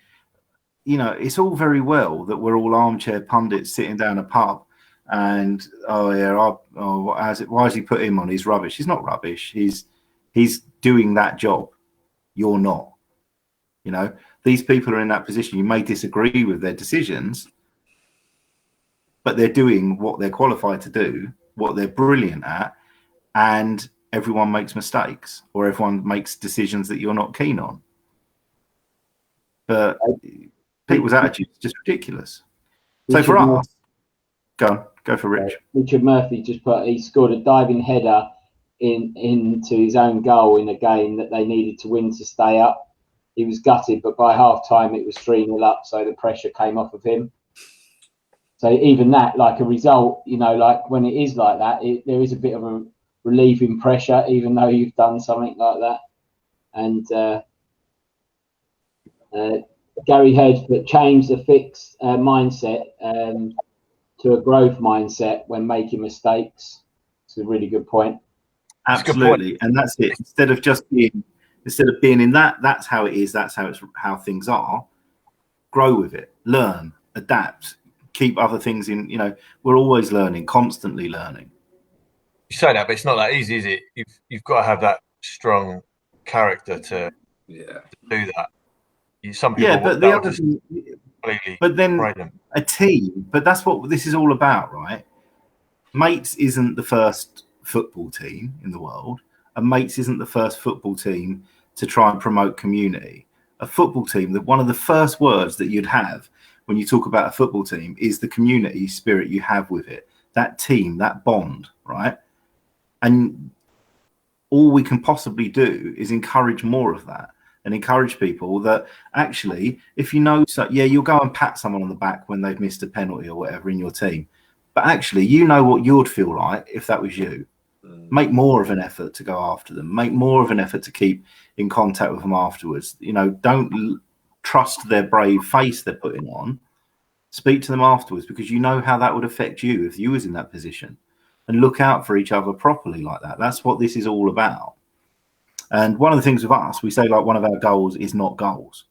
You know, it's all very well that we're all armchair pundits sitting down a pub, and why has he put him on? He's rubbish. He's not rubbish. He's doing that job. You're not. You know, these people are in that position. You may disagree with their decisions, but they're doing what they're qualified to do, what they're brilliant at, and everyone makes mistakes, or everyone makes decisions that you're not keen on. But people's attitude is just ridiculous. So for us, go for Rich. Richard Murphy just he scored a diving header into his own goal in a game that they needed to win to stay up. He was gutted, but by half time it was 3-0 up, so the pressure came off of him. So even that, like a result, you know, like when it is like that, there is a bit of a relieving pressure, even though you've done something like that. And Gary Head, that changed the fixed mindset to a growth mindset when making mistakes. It's a really good point. Absolutely, and that's it. Instead of being in that, that's how it is. That's how things are. Grow with it, learn, adapt, keep other things in. You know, we're always learning, constantly learning. You say that, but it's not that easy, is it? You've got to have that strong character to do that. Some people, but the other thing, but then a team. But that's what this is all about, right? Mates isn't the first football team in the world. and Mates isn't the first football team to try and promote community. A football team, that one of the first words that you'd have when you talk about a football team is the community spirit you have with it, that team, that bond, right? And all we can possibly do is encourage more of that and encourage people that actually, if you know, so yeah, you'll go and pat someone on the back when they've missed a penalty or whatever in your team, but actually, you know what you'd feel like if that was you. Make more of an effort to go after them. Make more of an effort to keep in contact with them afterwards. You know, don't trust their brave face they're putting on. Speak to them afterwards, because you know how that would affect you if you was in that position. And look out for each other properly like that. That's what this is all about. And one of the things with us, we say like one of our goals is not goals.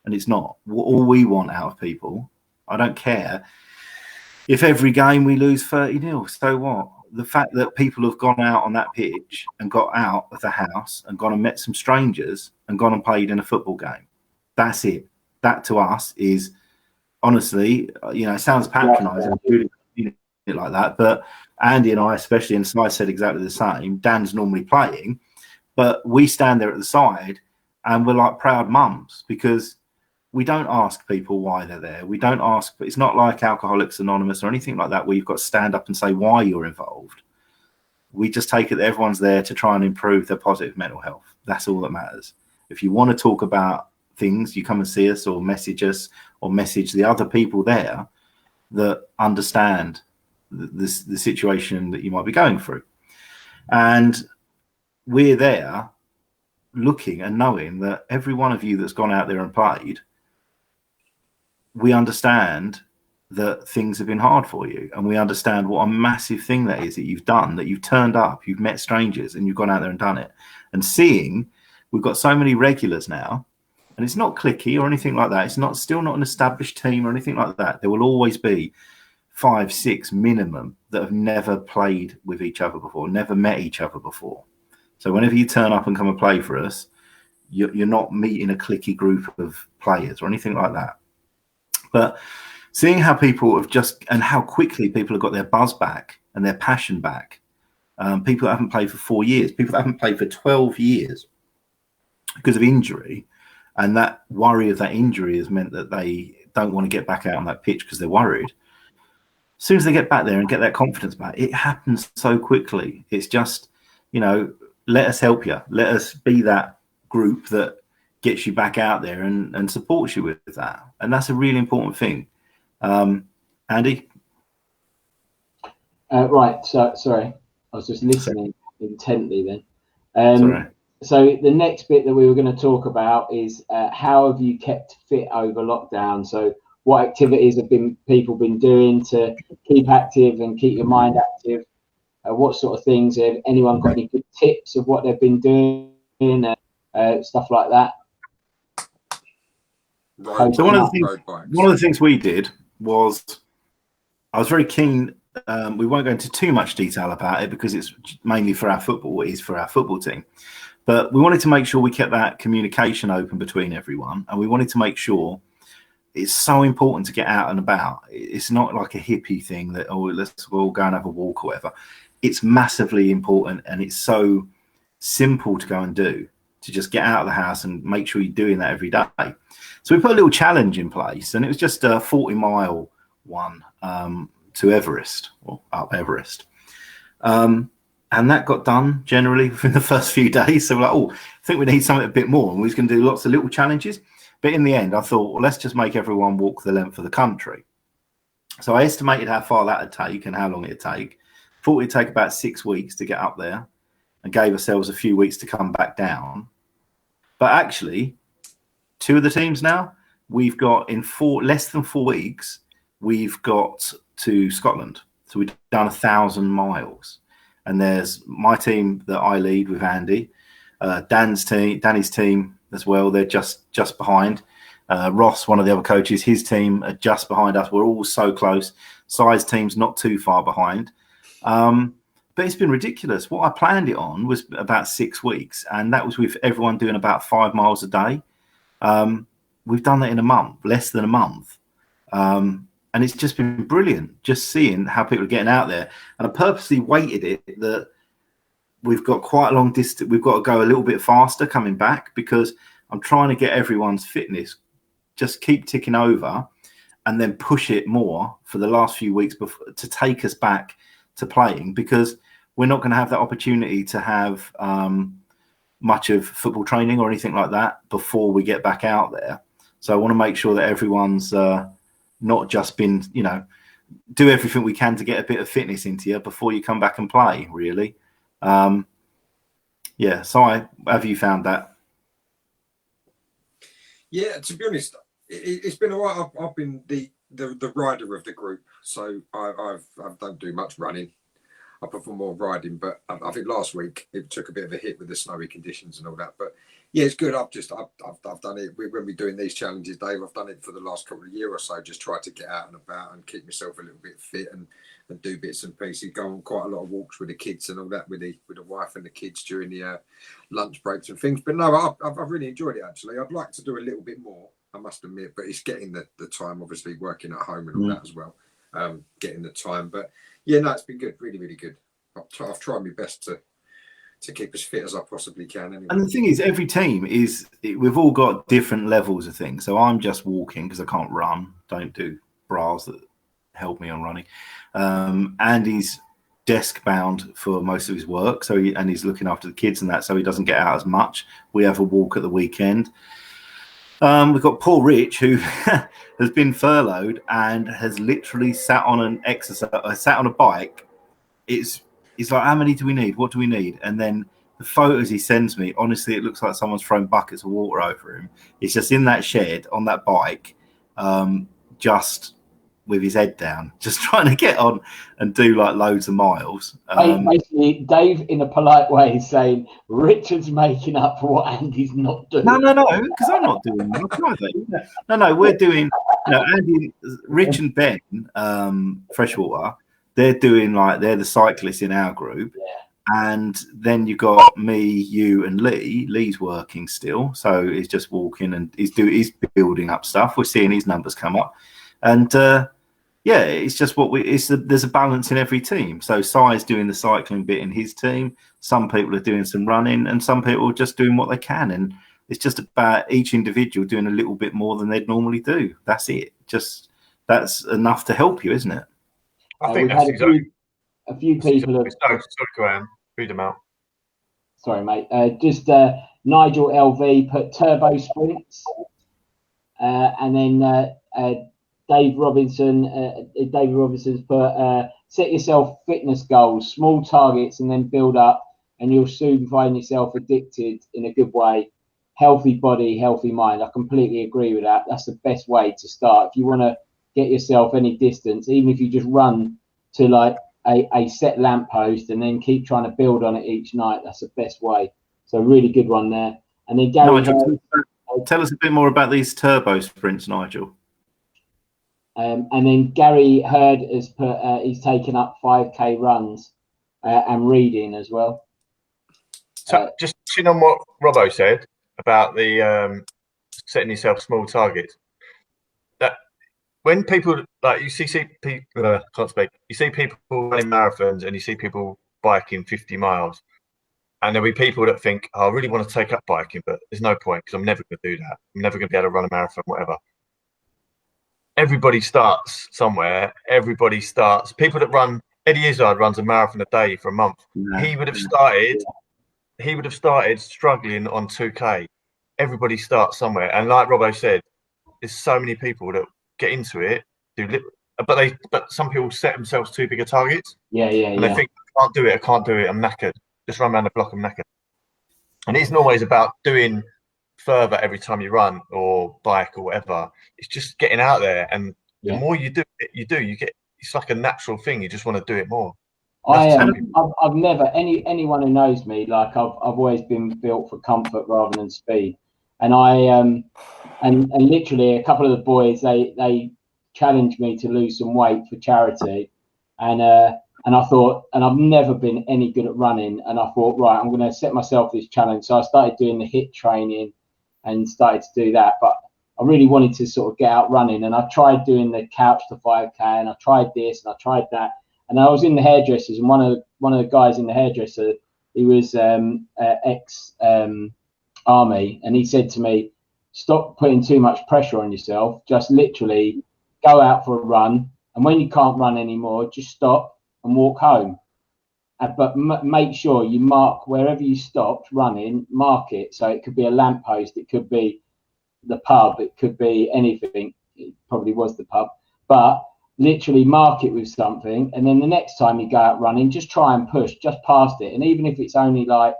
And it's not. All we want out of people, I don't care if every game we lose 30-0, so what? The fact that people have gone out on that pitch and got out of the house and gone and met some strangers and gone and played in a football game. That's it. That to us is, honestly, you know, it sounds patronising like that, but Andy and I especially, and I said exactly the same. Dan's normally playing, but we stand there at the side and we're like proud mums, because we don't ask people why they're there. We don't ask, but it's not like Alcoholics Anonymous or anything like that where you've got to stand up and say why you're involved. We just take it that everyone's there to try and improve their positive mental health. That's all that matters. If you want to talk about things, you come and see us or message the other people there that understand the situation that you might be going through. And we're there looking and knowing that every one of you that's gone out there and played, we understand that things have been hard for you, and we understand what a massive thing that is that you've done, that you've turned up, you've met strangers and you've gone out there and done it. And seeing we've got so many regulars now, and it's not cliquey or anything like that. It's still not an established team or anything like that. There will always be 5, 6 minimum that have never played with each other before, never met each other before. So whenever you turn up and come and play for us, you're not meeting a cliquey group of players or anything like that. But seeing how people have and how quickly people have got their buzz back and their passion back. People that haven't played for 4 years, people that haven't played for 12 years because of injury. And that worry of that injury has meant that they don't want to get back out on that pitch because they're worried. As soon as they get back there and get that confidence back, it happens so quickly. It's just, you know, let us help you. Let us be that group that gets you back out there and supports you with that. And that's a really important thing. Andy? Right. So, sorry. I was just listening intently then. Sorry. So the next bit that we were going to talk about is how have you kept fit over lockdown? So what activities have people been doing to keep active and keep your mind active? What sort of things? Have anyone got any good tips of what they've been doing? Stuff like that. So one of the things we did was, I was very keen. We won't go into too much detail about it because it's mainly for our football. It is for our football team. But we wanted to make sure we kept that communication open between everyone. And we wanted to make sure it's so important to get out and about. It's not like a hippie thing that, oh, let's all go and have a walk or whatever. It's massively important. And it's so simple to go and do, to just get out of the house and make sure you're doing that every day. So we put a little challenge in place, and it was just a 40-mile one to Everest, or up Everest. And that got done generally within the first few days. So we're like, oh, I think we need something a bit more. And we was going to do lots of little challenges. But in the end, I thought, well, let's just make everyone walk the length of the country. So I estimated how far that would take and how long it'd take. Thought it'd take about 6 weeks to get up there, and gave ourselves a few weeks to come back down. But actually, 2 of the teams now, we've got in less than 4 weeks, we've got to Scotland. So we've done 1,000 miles. And there's my team that I lead with Andy, Danny's team as well. They're just behind. Ross, one of the other coaches, his team are just behind us. We're all so close. Si's team's not too far behind. But it's been ridiculous. What I planned it on was about 6 weeks, and that was with everyone doing about 5 miles a day. We've done that in a month, less than a month. And it's just been brilliant, just seeing how people are getting out there. And I purposely weighted it that we've got quite a long distance. We've got to go a little bit faster coming back because I'm trying to get everyone's fitness just keep ticking over and then push it more for the last few weeks before, to take us back to playing, because we're not going to have that opportunity to have much of football training or anything like that before we get back out there. So I want to make sure that everyone's not just been, do everything we can to get a bit of fitness into you before you come back and play, really. Yeah, so have you found that? Yeah, to be honest, it's been a while. I've been the rider of the group, so I don't do much running. I prefer more riding, but I think last week it took a bit of a hit with the snowy conditions and all that. But yeah, it's good. I've done it when we're doing these challenges, Dave. I've done it for the last couple of years or so. Just try to get out and about and keep myself a little bit fit and do bits and pieces. Go on quite a lot of walks with the kids and all that with the wife and the kids during the lunch breaks and things. But no, I've really enjoyed it actually. I'd like to do a little bit more, I must admit, but it's getting the time. Obviously, working at home and all that as well. Getting the time, but yeah, no, it's been good, really, really good. I've tried my best to keep as fit as I possibly can. Anyway. And the thing is, every team we've all got different levels of things. So I'm just walking because I can't run. Don't do bras that help me on running. Andy's desk bound for most of his work, so he's looking after the kids and that, so he doesn't get out as much. We have a walk at the weekend. We've got poor Rich, who has been furloughed and has literally sat on a bike. He's like, how many do we need? What do we need? And then the photos he sends me, honestly, it looks like someone's thrown buckets of water over him. He's just in that shed on that bike, just with his head down, just trying to get on and do like loads of miles. Basically, Dave, in a polite way, is saying Richard's making up for what Andy's not doing. No, because I'm not doing that. No, we're doing. Andy, Rich, and Ben, Freshwater. They're doing they're the cyclists in our group. Yeah. And then you've got me, you, and Lee. Lee's working still, so he's just walking and he's building up stuff. We're seeing his numbers come up, and yeah, it's just there's a balance in every team. So Si's doing the cycling bit in his team. Some people are doing some running, and some people are just doing what they can. And it's just about each individual doing a little bit more than they'd normally do. That's it. That's enough to help you, isn't it? I think that's exactly. A few people have. Sorry, Graham. Read them out. Sorry, mate. Just Nigel LV put turbo sprints, and then Dave Robinson's put set yourself fitness goals, small targets, and then build up, and you'll soon find yourself addicted in a good way. Healthy body, healthy mind. I completely agree with that. That's the best way to start. If you want to get yourself any distance, even if you just run to a set lamppost and then keep trying to build on it each night, that's the best way. So really good one there. And then Gary, tell us a bit more about these turbo sprints, Nigel. And then Gary Hurd has put he's taken up 5K runs and reading as well. So just touching on what Robbo said about the setting yourself small targets. When people you see people, you see people running marathons and you see people biking 50 miles, and there'll be people that think, I really want to take up biking, but there's no point because I'm never going to do that. I'm never going to be able to run a marathon, whatever. Everybody starts somewhere. Everybody starts. People that run, Eddie Izzard runs a marathon a day for a month. Yeah. He would have started struggling on 2K. Everybody starts somewhere, and like Robbo said, there's so many people that get into it, but some people set themselves too big a targets. And they think, I can't do it, I'm knackered. Just run around the block, I'm knackered. And it isn't always about doing further every time you run or bike or whatever. It's just getting out there, and the more you do it, you get, it's like a natural thing. You just want to do it more. I've never, anyone who knows me, I've always been built for comfort rather than speed. And and literally a couple of the boys, they challenged me to lose some weight for charity, and I thought, and I've never been any good at running, and I thought, right, I'm going to set myself this challenge. So I started doing the HIIT training and started to do that, but I really wanted to sort of get out running, and I tried doing the couch to 5K, and I tried this and I tried that, and I was in the hairdressers, and one of the guys in the hairdresser He was ex army, and he said to me, "Stop putting too much pressure on yourself. Just literally go out for a run, and when you can't run anymore, just stop and walk home. But make sure you mark wherever you stopped running. Mark it. So it could be a lamppost, it could be the pub, it could be anything. It probably was the pub, but literally mark it with something, and then the next time you go out running, just try and push just past it, and even if it's only like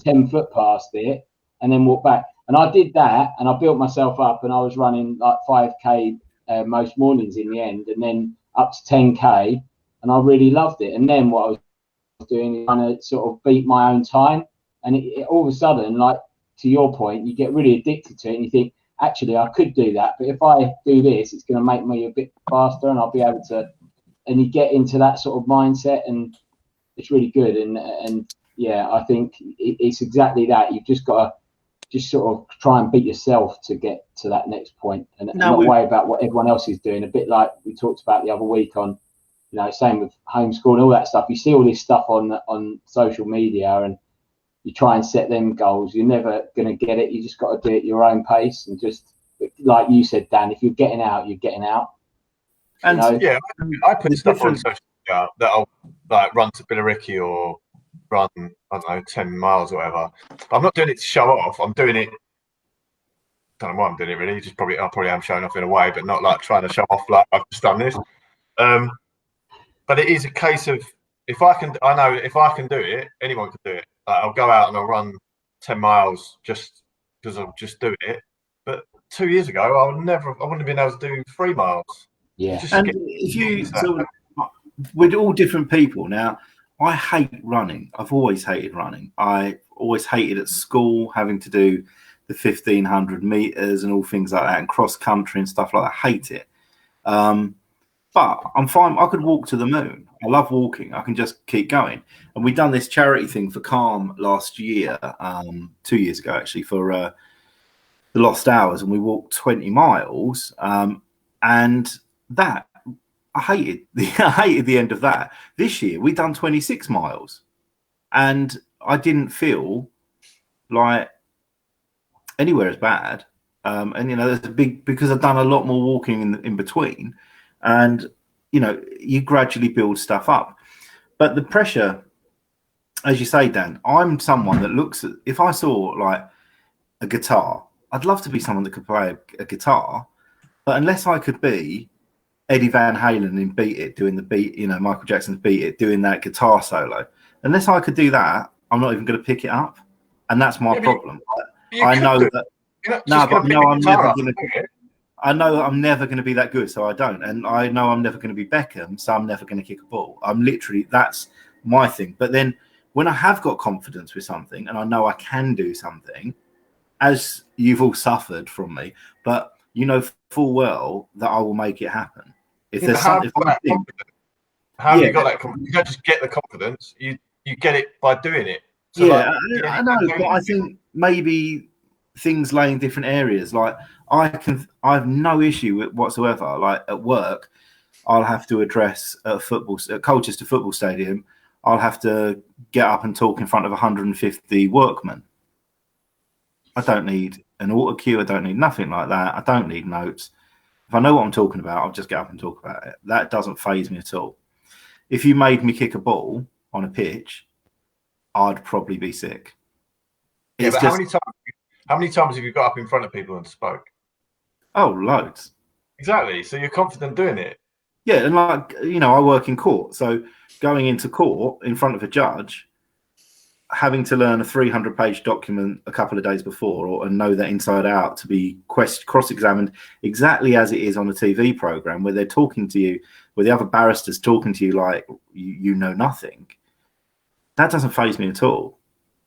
10 foot past it, and then walk back." And I did that, and I built myself up, and I was running like 5k most mornings in the end, and then up to 10k, and I really loved it. And then what I was doing is trying to sort of beat my own time, and it all of a sudden, like to your point, you get really addicted to it, and you think, actually I could do that, but if I do this, it's going to make me a bit faster, and I'll be able to. And you get into that sort of mindset, and it's really good. And yeah, I think it's exactly that. You've just got to just sort of try and beat yourself to get to that next point, and not worry about what everyone else is doing. A bit like we talked about the other week on, you know, same with homeschool and all that stuff. You see all this stuff on social media, and you try and set them goals. You're never going to get it. You just got to do it at your own pace, and just like you said, Dan, if you're getting out, you're getting out. And yeah, I put stuff on social media that I'll like run to Billericay or run, I don't know, 10 miles or whatever. I'm not doing it to show off. I'm doing it. Don't know why I'm doing it really. Just I probably am showing off in a way, but not like trying to show off like I've just done this. But it is a case of if I can do it, anyone can do it. Like, I'll go out and I'll run 10 miles just because I'm just doing it. But 2 years ago, I wouldn't have been able to do 3 miles. Yeah. And if you, so we're all different people. Now, I hate running. I've always hated running. I always hated at school having to do the 1500 meters and all things like that, and cross country and stuff like that. I hate it. But I'm fine. I could walk to the moon. I love walking. I can just keep going. And we've done this charity thing for Calm last year, 2 years ago, actually, for the Lost Hours. And we walked 20 miles. And that, I hated the end of that. This year, we've done 26 miles. And I didn't feel like anywhere as bad. And, you know, there's a big, because I've done a lot more walking in between. And, you know, you gradually build stuff up. But the pressure, as you say, Dan, I'm someone that looks at, if I saw like a guitar, I'd love to be someone that could play a guitar. But unless I could be Eddie Van Halen in Beat It, doing the beat, you know, Michael Jackson's Beat It, doing that guitar solo, unless I could do that, I'm not even going to pick it up. And that's my problem. I know that. No, but I know I'm never going to. I know I'm never going to be that good, so I don't. And I know I'm never going to be Beckham, so I'm never going to kick a ball. I'm literally, that's my thing. But then when I have got confidence with something and I know I can do something, as you've all suffered from me, but you know full well that I will make it happen. If there's something, how have you got that confidence? You don't just get the confidence, you get it by doing it. So yeah, like, I know, but I think maybe things lay in different areas. Like I have no issue with whatsoever. Like at work, I'll have to address at Colchester Football Stadium. I'll have to get up and talk in front of 150 workmen. I don't need an auto cue. I don't need nothing like that. I don't need notes. If I know what I'm talking about, I'll just get up and talk about it. That doesn't faze me at all. If you made me kick a ball on a pitch, I'd probably be sick. Yeah, but how many times have you got up in front of people and spoke? Oh, loads. Exactly. So you're confident doing it. Yeah, and like, you know, I work in court. So going into court in front of a judge, having to learn a 300-page document a couple of days before and know that inside out to be cross-examined exactly as it is on a TV program where they're talking to you, where the other barrister's talking to you like you know nothing. That doesn't faze me at all.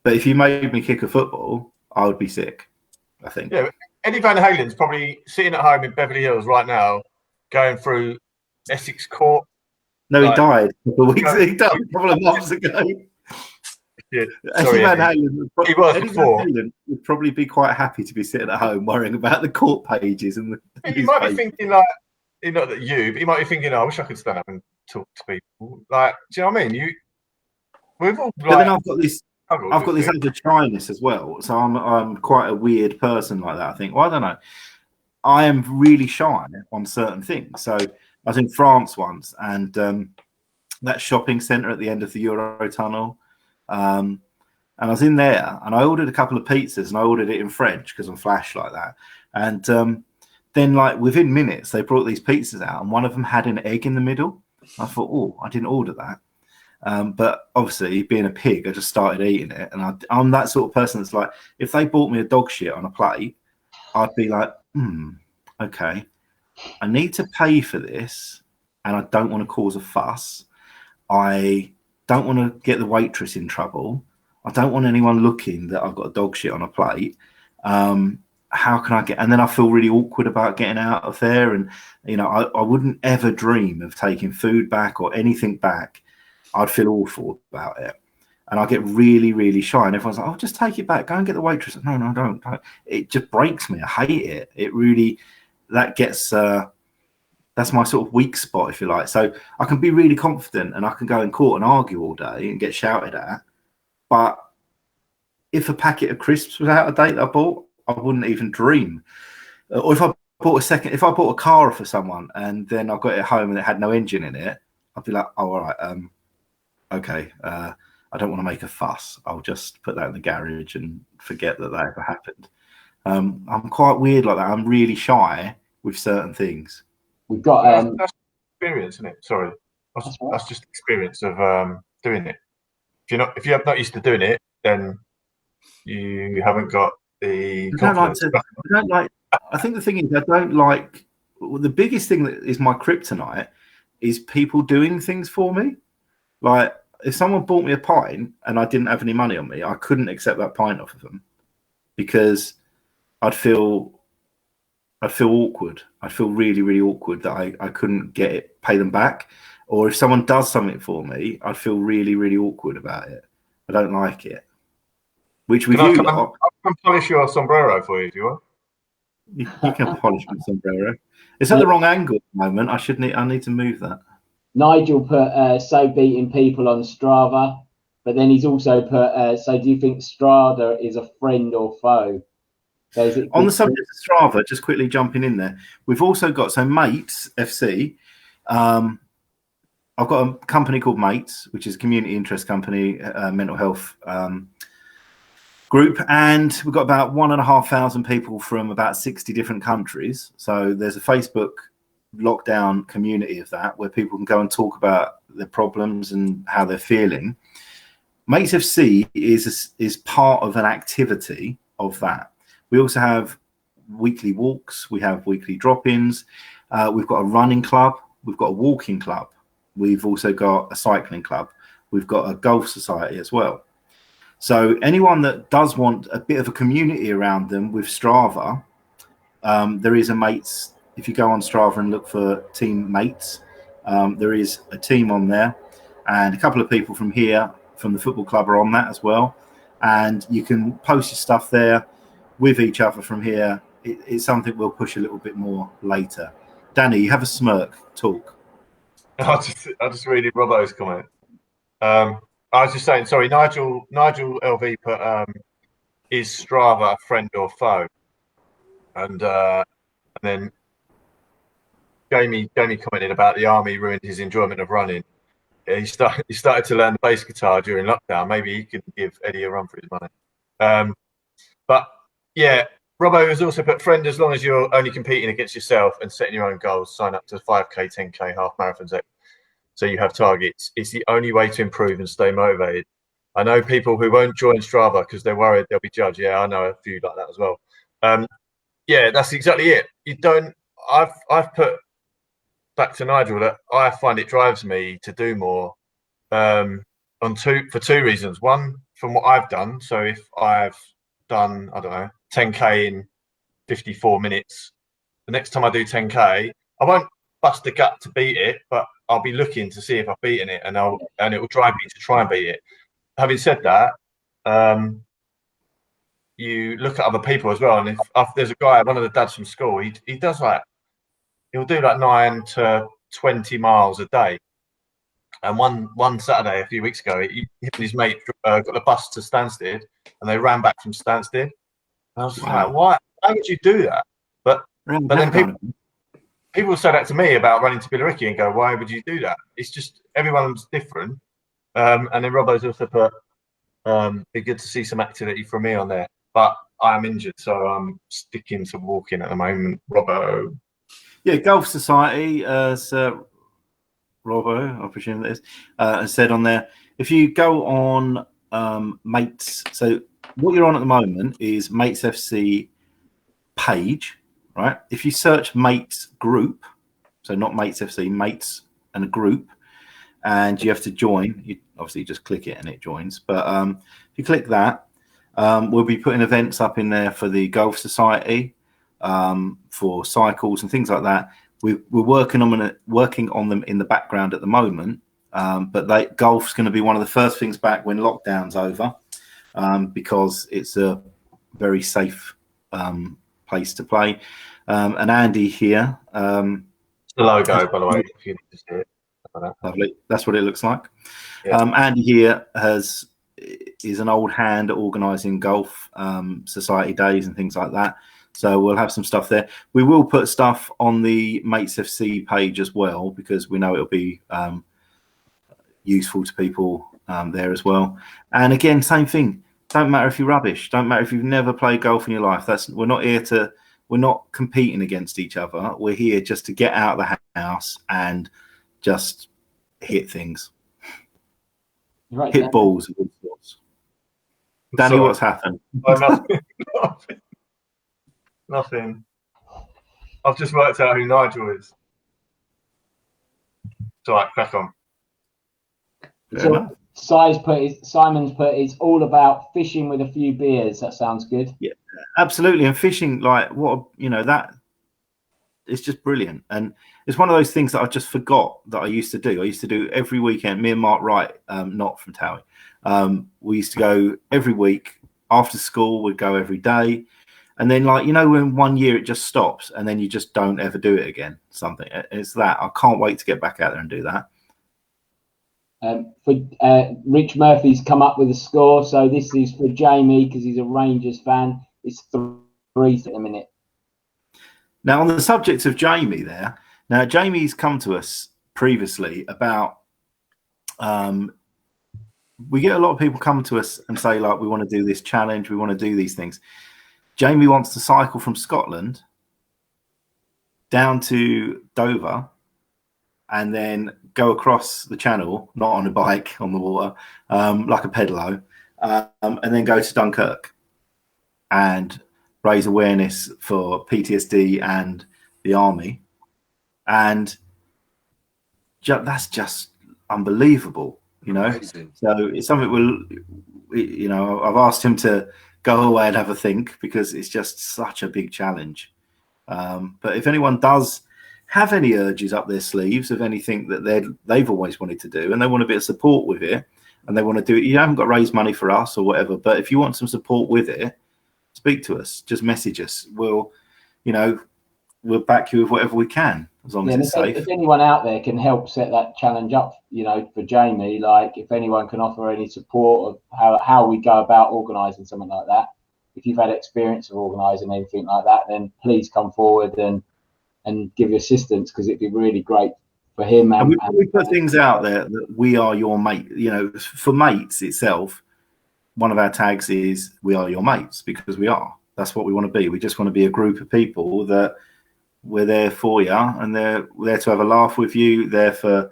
But if you made me kick a football, I would be sick, I think. Yeah, Eddie Van Halen's probably sitting at home in Beverly Hills right now, going through Essex Court. No, he died a couple of weeks ago. He died a couple of months ago. Yeah, Eddie Van Halen would probably be quite happy to be sitting at home worrying about the court pages and the. He might be thinking like, not that you, but he might be thinking, "Oh, I wish I could stand up and talk to people." Like, do you know what I mean? We've all. But then I've got this. I've got this other shyness as well, so I'm quite a weird person like that. I think. Well, I don't know. I am really shy on certain things. So I was in France once, and that shopping centre at the end of the Eurotunnel, and I was in there, and I ordered a couple of pizzas, and I ordered it in French because I'm flash like that. And then, like within minutes, they brought these pizzas out, and one of them had an egg in the middle. I thought, oh, I didn't order that. But obviously, being a pig, I just started eating it. And I'm that sort of person that's like, if they bought me a dog shit on a plate, I'd be like, okay, I need to pay for this, and I don't want to cause a fuss. I don't want to get the waitress in trouble. I don't want anyone looking that I've got a dog shit on a plate. How can I get? And then I feel really awkward about getting out of there. And, I wouldn't ever dream of taking food back or anything back. I'd feel awful about it. And I get really, really shy. And everyone's like, oh, just take it back. Go and get the waitress. No, don't. It just breaks me. I hate it. It really, that gets, that's my sort of weak spot, if you like. So I can be really confident and I can go in court and argue all day and get shouted at. But if a packet of crisps was out of date that I bought, I wouldn't even dream. Or if I bought a car for someone and then I got it home and it had no engine in it, I'd be like, oh, all right, okay. I don't want to make a fuss. I'll just put that in the garage and forget that ever happened. I'm quite weird like that. I'm really shy with certain things. We've got that's experience, isn't it? Sorry, that's just experience of doing it. If you're not used to doing it, then you haven't got the confidence. I think the thing is, I don't like. The biggest thing that is my kryptonite is people doing things for me. Like, if someone bought me a pint and I didn't have any money on me, I couldn't accept that pint off of them because I'd feel awkward. I'd feel really, really awkward that I couldn't pay them back. Or if someone does something for me, I'd feel really, really awkward about it. I don't like it. Which with you lot, I can polish your sombrero for you if you want. You can polish my sombrero. It's at the wrong angle at the moment. I need to move that. Nigel put so beating people on Strava, but then he's also put so do you think Strava is a friend or foe? On the subject of Strava, just quickly jumping in there, we've also got Mates FC. I've got a company called Mates, which is a community interest company, mental health group, and we've got about 1,500 people from about 60 different countries. So there's a Facebook lockdown community of that where people can go and talk about their problems and how they're feeling. Mates FC is part of an activity of that. We also have weekly walks, we have weekly drop-ins, we've got a running club, we've got a walking club, we've also got a cycling club, we've got a golf society as well. So anyone that does want a bit of a community around them with Strava, there is a Mates. If you go on Strava and look for Team Mates, there is a team on there, and a couple of people from here, from the football club, are on that as well. And you can post your stuff there with each other from here. It's something we'll push a little bit more later. Danny, you have a smirk. Talk. I just read Robbo's comment. I was just saying, sorry, Nigel LV put is Strava a friend or foe? And then Jamie commented about the army ruined his enjoyment of running. He started to learn the bass guitar during lockdown. Maybe he can give Eddie a run for his money. But yeah, Robbo has also put friend as long as you're only competing against yourself and setting your own goals. Sign up to 5K, 10K, half marathons. So you have targets. It's the only way to improve and stay motivated. I know people who won't join Strava because they're worried they'll be judged. Yeah, I know a few like that as well. Yeah, that's exactly it. You don't. I've put back to Nigel that I find it drives me to do more for two reasons. One, from what I've done. So if I've done, I don't know, 10K in 54 minutes, the next time I do 10K, I won't bust the gut to beat it, but I'll be looking to see if I've beaten it, and it will drive me to try and beat it. Having said that, you look at other people as well, and if there's a guy, one of the dads from school, he does he'll do 9 to 20 miles a day, And one Saturday a few weeks ago, he and his mate got the bus to Stansted, and they ran back from Stansted. And I was just like, why would you do that? But then people say that to me about running to Billericay and go, why would you do that? It's just everyone's different. And then Robbo's also put, be good to see some activity from me on there. But I'm injured, so I'm sticking to walking at the moment. Robbo. Yeah, Golf Society, Robbo, I presume that is, has said on there, if you go on Mates, so what you're on at the moment is Mates FC page, right? If you search Mates group, so not Mates FC, Mates and a group, and you have to join, you obviously just click it and it joins. But if you click that, we'll be putting events up in there for the Golf Society, for cycles and things like that. We're working on them in the background at the moment, but golf's going to be one of the first things back when lockdown's over, because it's a very safe place to play. And Andy here, the logo, by the way, if you need to see it. Lovely. That's what it looks like. Yeah. Andy here is an old hand at organising golf society days and things like that. So we'll have some stuff there. We will put stuff on the Mates FC page as well, because we know it'll be useful to people there as well. And again, same thing. Don't matter if you're rubbish. Don't matter if you've never played golf in your life. We're not competing against each other. We're here just to get out of the house and just hit things. Right, hit balls of all sorts. Danny, what's happened? Nothing. I've just worked out who Nigel is. It's all right, crack on. So Simon's put, it's all about fishing with a few beers. That sounds good. Yeah, absolutely. And fishing, that it's just brilliant. And it's one of those things that I just forgot that I used to do. I used to do every weekend. Me and Mark Wright, not from Towie, we used to go every week after school. We'd go every day. And then, when 1 year it just stops and then you just don't ever do it again, something. It's that. I can't wait to get back out there and do that. Rich Murphy's come up with a score. So this is for Jamie because he's a Rangers fan. It's 3 at the minute. Now, on the subject of Jamie there, Jamie's come to us previously about, we get a lot of people come to us and say, we want to do this challenge, we want to do these things. Jamie wants to cycle from Scotland down to Dover and then go across the channel, not on a bike on the water, like a pedalo, and then go to Dunkirk and raise awareness for PTSD and the army. And that's just unbelievable, Amazing. So it's something I've asked him to go away and have a think, because it's just such a big challenge. But if anyone does have any urges up their sleeves of anything that they've always wanted to do and they want a bit of support with it and they want to do it, you haven't got to raise money for us or whatever, but if you want some support with it, speak to us, just message us. We'll back you with whatever we can, as long as it's safe. If anyone out there can help set that challenge up, for Jamie, if anyone can offer any support of how we go about organising something like that, if you've had experience of organising anything like that, then please come forward and give your assistance, because it'd be really great for him. And we put things out there that we are your mate. For Mates itself, one of our tags is we are your mates, because we are. That's what we want to be. We just want to be a group of people that we're there for you, and they're there to have a laugh with you, to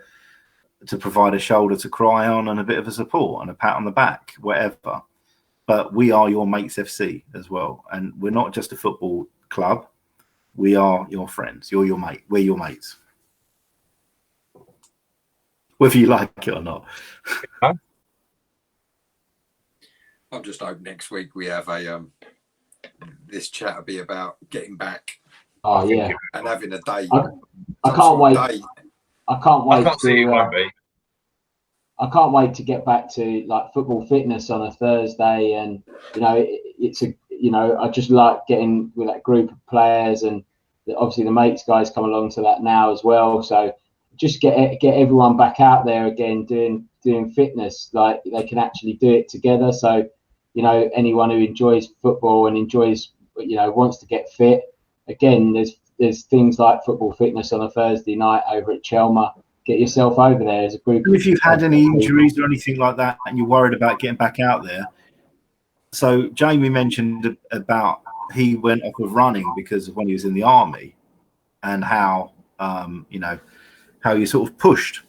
provide a shoulder to cry on and a bit of a support and a pat on the back, whatever. But we are your Mates FC as well. And we're not just a football club. We are your friends. You're your mate. We're your mates. Whether you like it or not. I just hope next week we have this chat will be about getting back. Oh yeah, and having a day. I can't wait. I can't wait. I can't see it won't be. I can't wait to get back to football fitness on a Thursday, and I just like getting with that group of players, and obviously the Mates guys come along to that now as well. So just get everyone back out there again doing fitness, like they can actually do it together. So, you know, anyone who enjoys football and enjoys, you know, wants to get fit, again, there's things like football fitness on a Thursday night over at Chelmer. Get yourself over there as a group. And if you've had any injuries or anything like that and you're worried about getting back out there, so Jamie mentioned about he went off of running because of when he was in the army, and how you know, how you sort of pushed.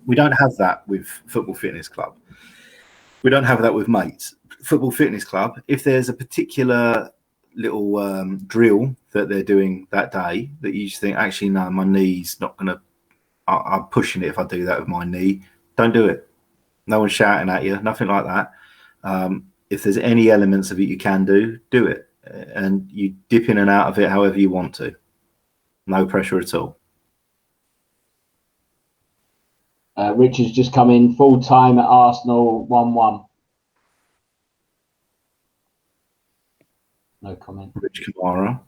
We don't have that with Football Fitness Club. We don't have that with mates. Football Fitness Club, if there's a particular little drill that they're doing that day that you just think, actually, no, my knee's not going to, I'm pushing it if I do that with my knee, don't do it. No one's shouting at you, nothing like that. If there's any elements of it you can do it. And you dip in and out of it however you want to. No pressure at all. Richard's just come in full time at Arsenal 1-1. No comment. Rich Kamara.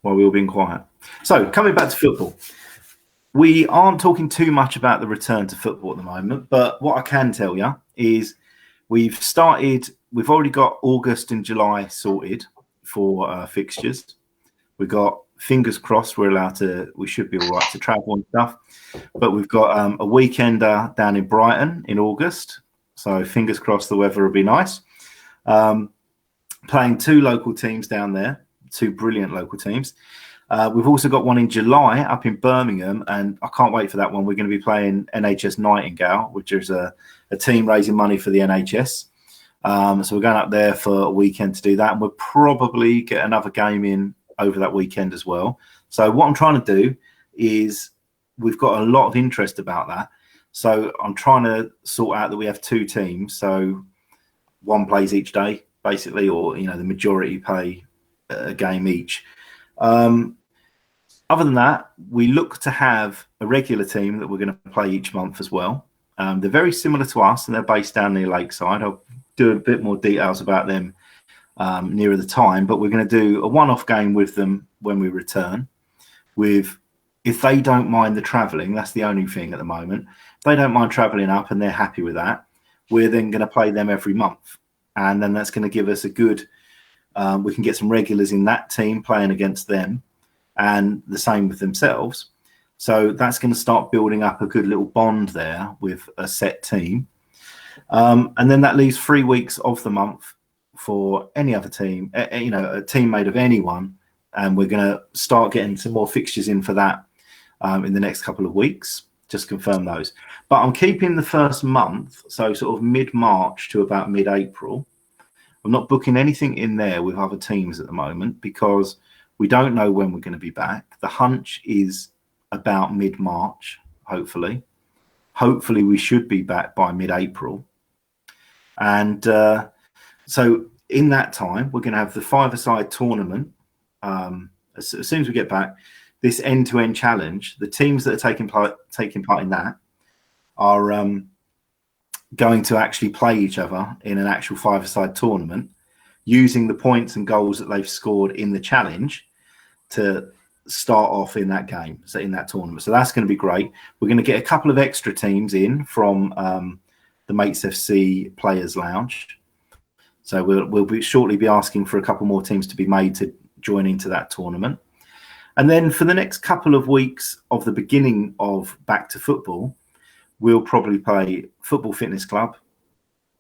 While we've all been quiet. So coming back to football. We aren't talking too much about the return to football at the moment, but what I can tell you is we've already got August and July sorted for fixtures. We've got, fingers crossed, we should be all right to travel and stuff. But we've got a weekender down in Brighton in August. So fingers crossed the weather will be nice. Playing 2 local teams down there, 2 brilliant local teams. We've also got one in July up in Birmingham, and I can't wait for that one. We're going to be playing NHS Nightingale, which is a team raising money for the NHS. So we're going up there for a weekend to do that, and we'll probably get another game in over that weekend as well. So what I'm trying to do is, we've got a lot of interest about that. So I'm trying to sort out that we have 2 teams. So one plays each day, basically, or, you know, the majority play a game each. Other than that, we look to have a regular team that we're going to play each month as well. They're very similar to us, and they're based down near Lakeside. I'll do a bit more details about them nearer the time, but we're going to do a one-off game with them when we return. If they don't mind the travelling, that's the only thing at the moment. If they don't mind travelling up and they're happy with that, we're then going to play them every month, and then that's going to give us a good. We can get some regulars in that team playing against them, and the same with themselves. So that's going to start building up a good little bond there with a set team. And then that leaves 3 weeks of the month for any other team, you know, a team made of anyone. And we're going to start getting some more fixtures in for that in the next couple of weeks. Just confirm those. But I'm keeping the first month, so sort of mid-March to about mid-April. I'm not booking anything in there with other teams at the moment because we don't know when we're going to be back. The hunch is about mid-March, hopefully. Hopefully we should be back by mid-April. And so in that time, we're going to have the 5-a-side tournament. As soon as we get back, this end-to-end challenge, the teams that are taking part in that are going to actually play each other in an actual 5-a-side tournament using the points and goals that they've scored in the challenge to start off in that game, so in that tournament. So that's going to be great. We're going to get a couple of extra teams in from the Mates FC Players Lounge. So we'll shortly be asking for a couple more teams to be made to join into that tournament. And then for the next couple of weeks of the beginning of back to football, we'll probably play Football Fitness Club.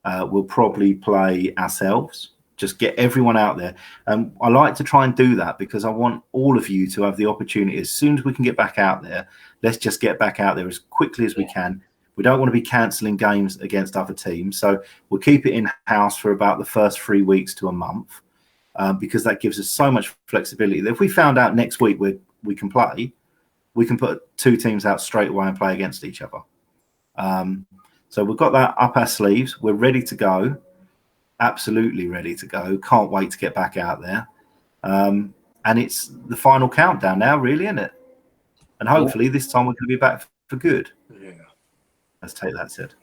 We'll probably play ourselves. Just get everyone out there. I like to try and do that because I want all of you to have the opportunity. As soon as we can get back out there, let's just get back out there as quickly as we can. We don't want to be cancelling games against other teams. So we'll keep it in-house for about the first 3 weeks to a month because that gives us so much flexibility that if we found out next week we can play, we can put 2 teams out straight away and play against each other. So we've got that up our sleeves. We're ready to go. Absolutely ready to go. Can't wait to get back out there. And it's the final countdown now, really, isn't it? And hopefully this time we're going to be back for good. Yeah. Let's take that, Sid.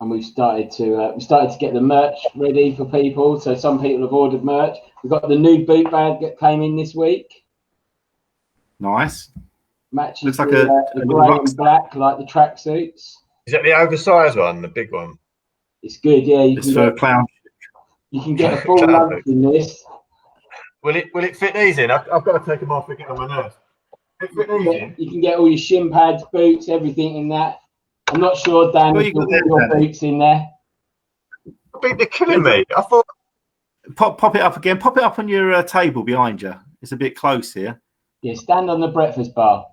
and we've started to get the merch ready for people. So some people have ordered merch. We've got the new boot bag that came in this week. Nice. Matches Looks like the grey and black, like the tracksuits. Is that the oversized one, the big one? It's good, yeah. It's for a clown. You can get a full lunch in this. Will it fit these in? I've got to take them off to get on my nerves. You can get all your shin pads, boots, everything in that. I'm not sure, Dan, if you'll put your boots in there. I think they're killing me. I thought. Pop it up again. Pop it up on your table behind you. It's a bit close here. Yeah, stand on the breakfast bar.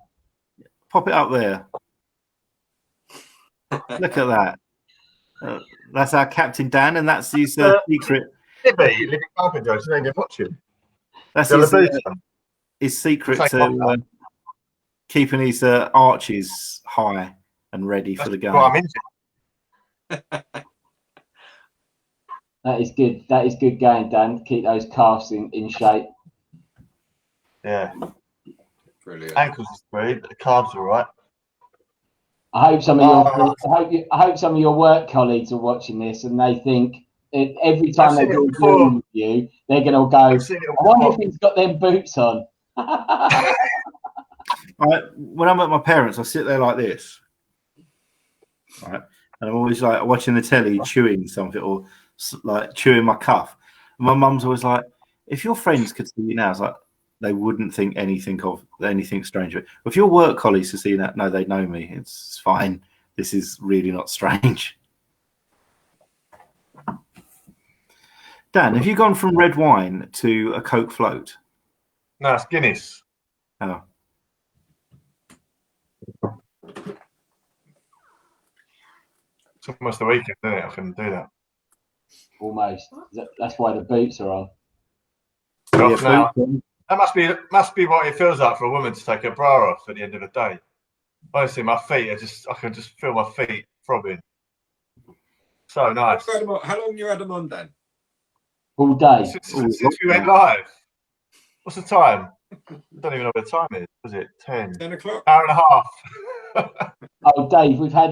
Pop it up there. Look at that. That's our Captain Dan, and that's his secret. Living Carpenter, his name, you're watching. That's his secret to keeping his arches high and ready for the game. What I'm into. That is good. That is good going, Dan. Keep those calves in shape. Yeah. Brilliant. Ankles is great, the calves are all right. I hope some of I hope some of your work colleagues are watching this and they think every time they do a Zoom with you, they're going to go, I wonder if he's got them boots on. When I'm at my parents', I sit there like this, right? And I'm always like watching the telly, chewing something or like chewing my cuff. And my mum's always like, if your friends could see you now, it's like they wouldn't think anything strange. If your work colleagues could see you now, no, they know me. It's fine. This is really not strange. Dan, have you gone from red wine to a Coke float? No, it's Guinness. Oh. It's almost the weekend, isn't it? I couldn't do that. Almost. That's why the boots are on. That must be what it feels like for a woman to take her bra off at the end of the day. Honestly, my feet I can just feel my feet throbbing. So nice. How long you had them on, Dan? All day. Since we went live. What's the time? I don't even know what the time is. Was it 10? 10 o'clock? Hour and a half. Oh, Dave, we've had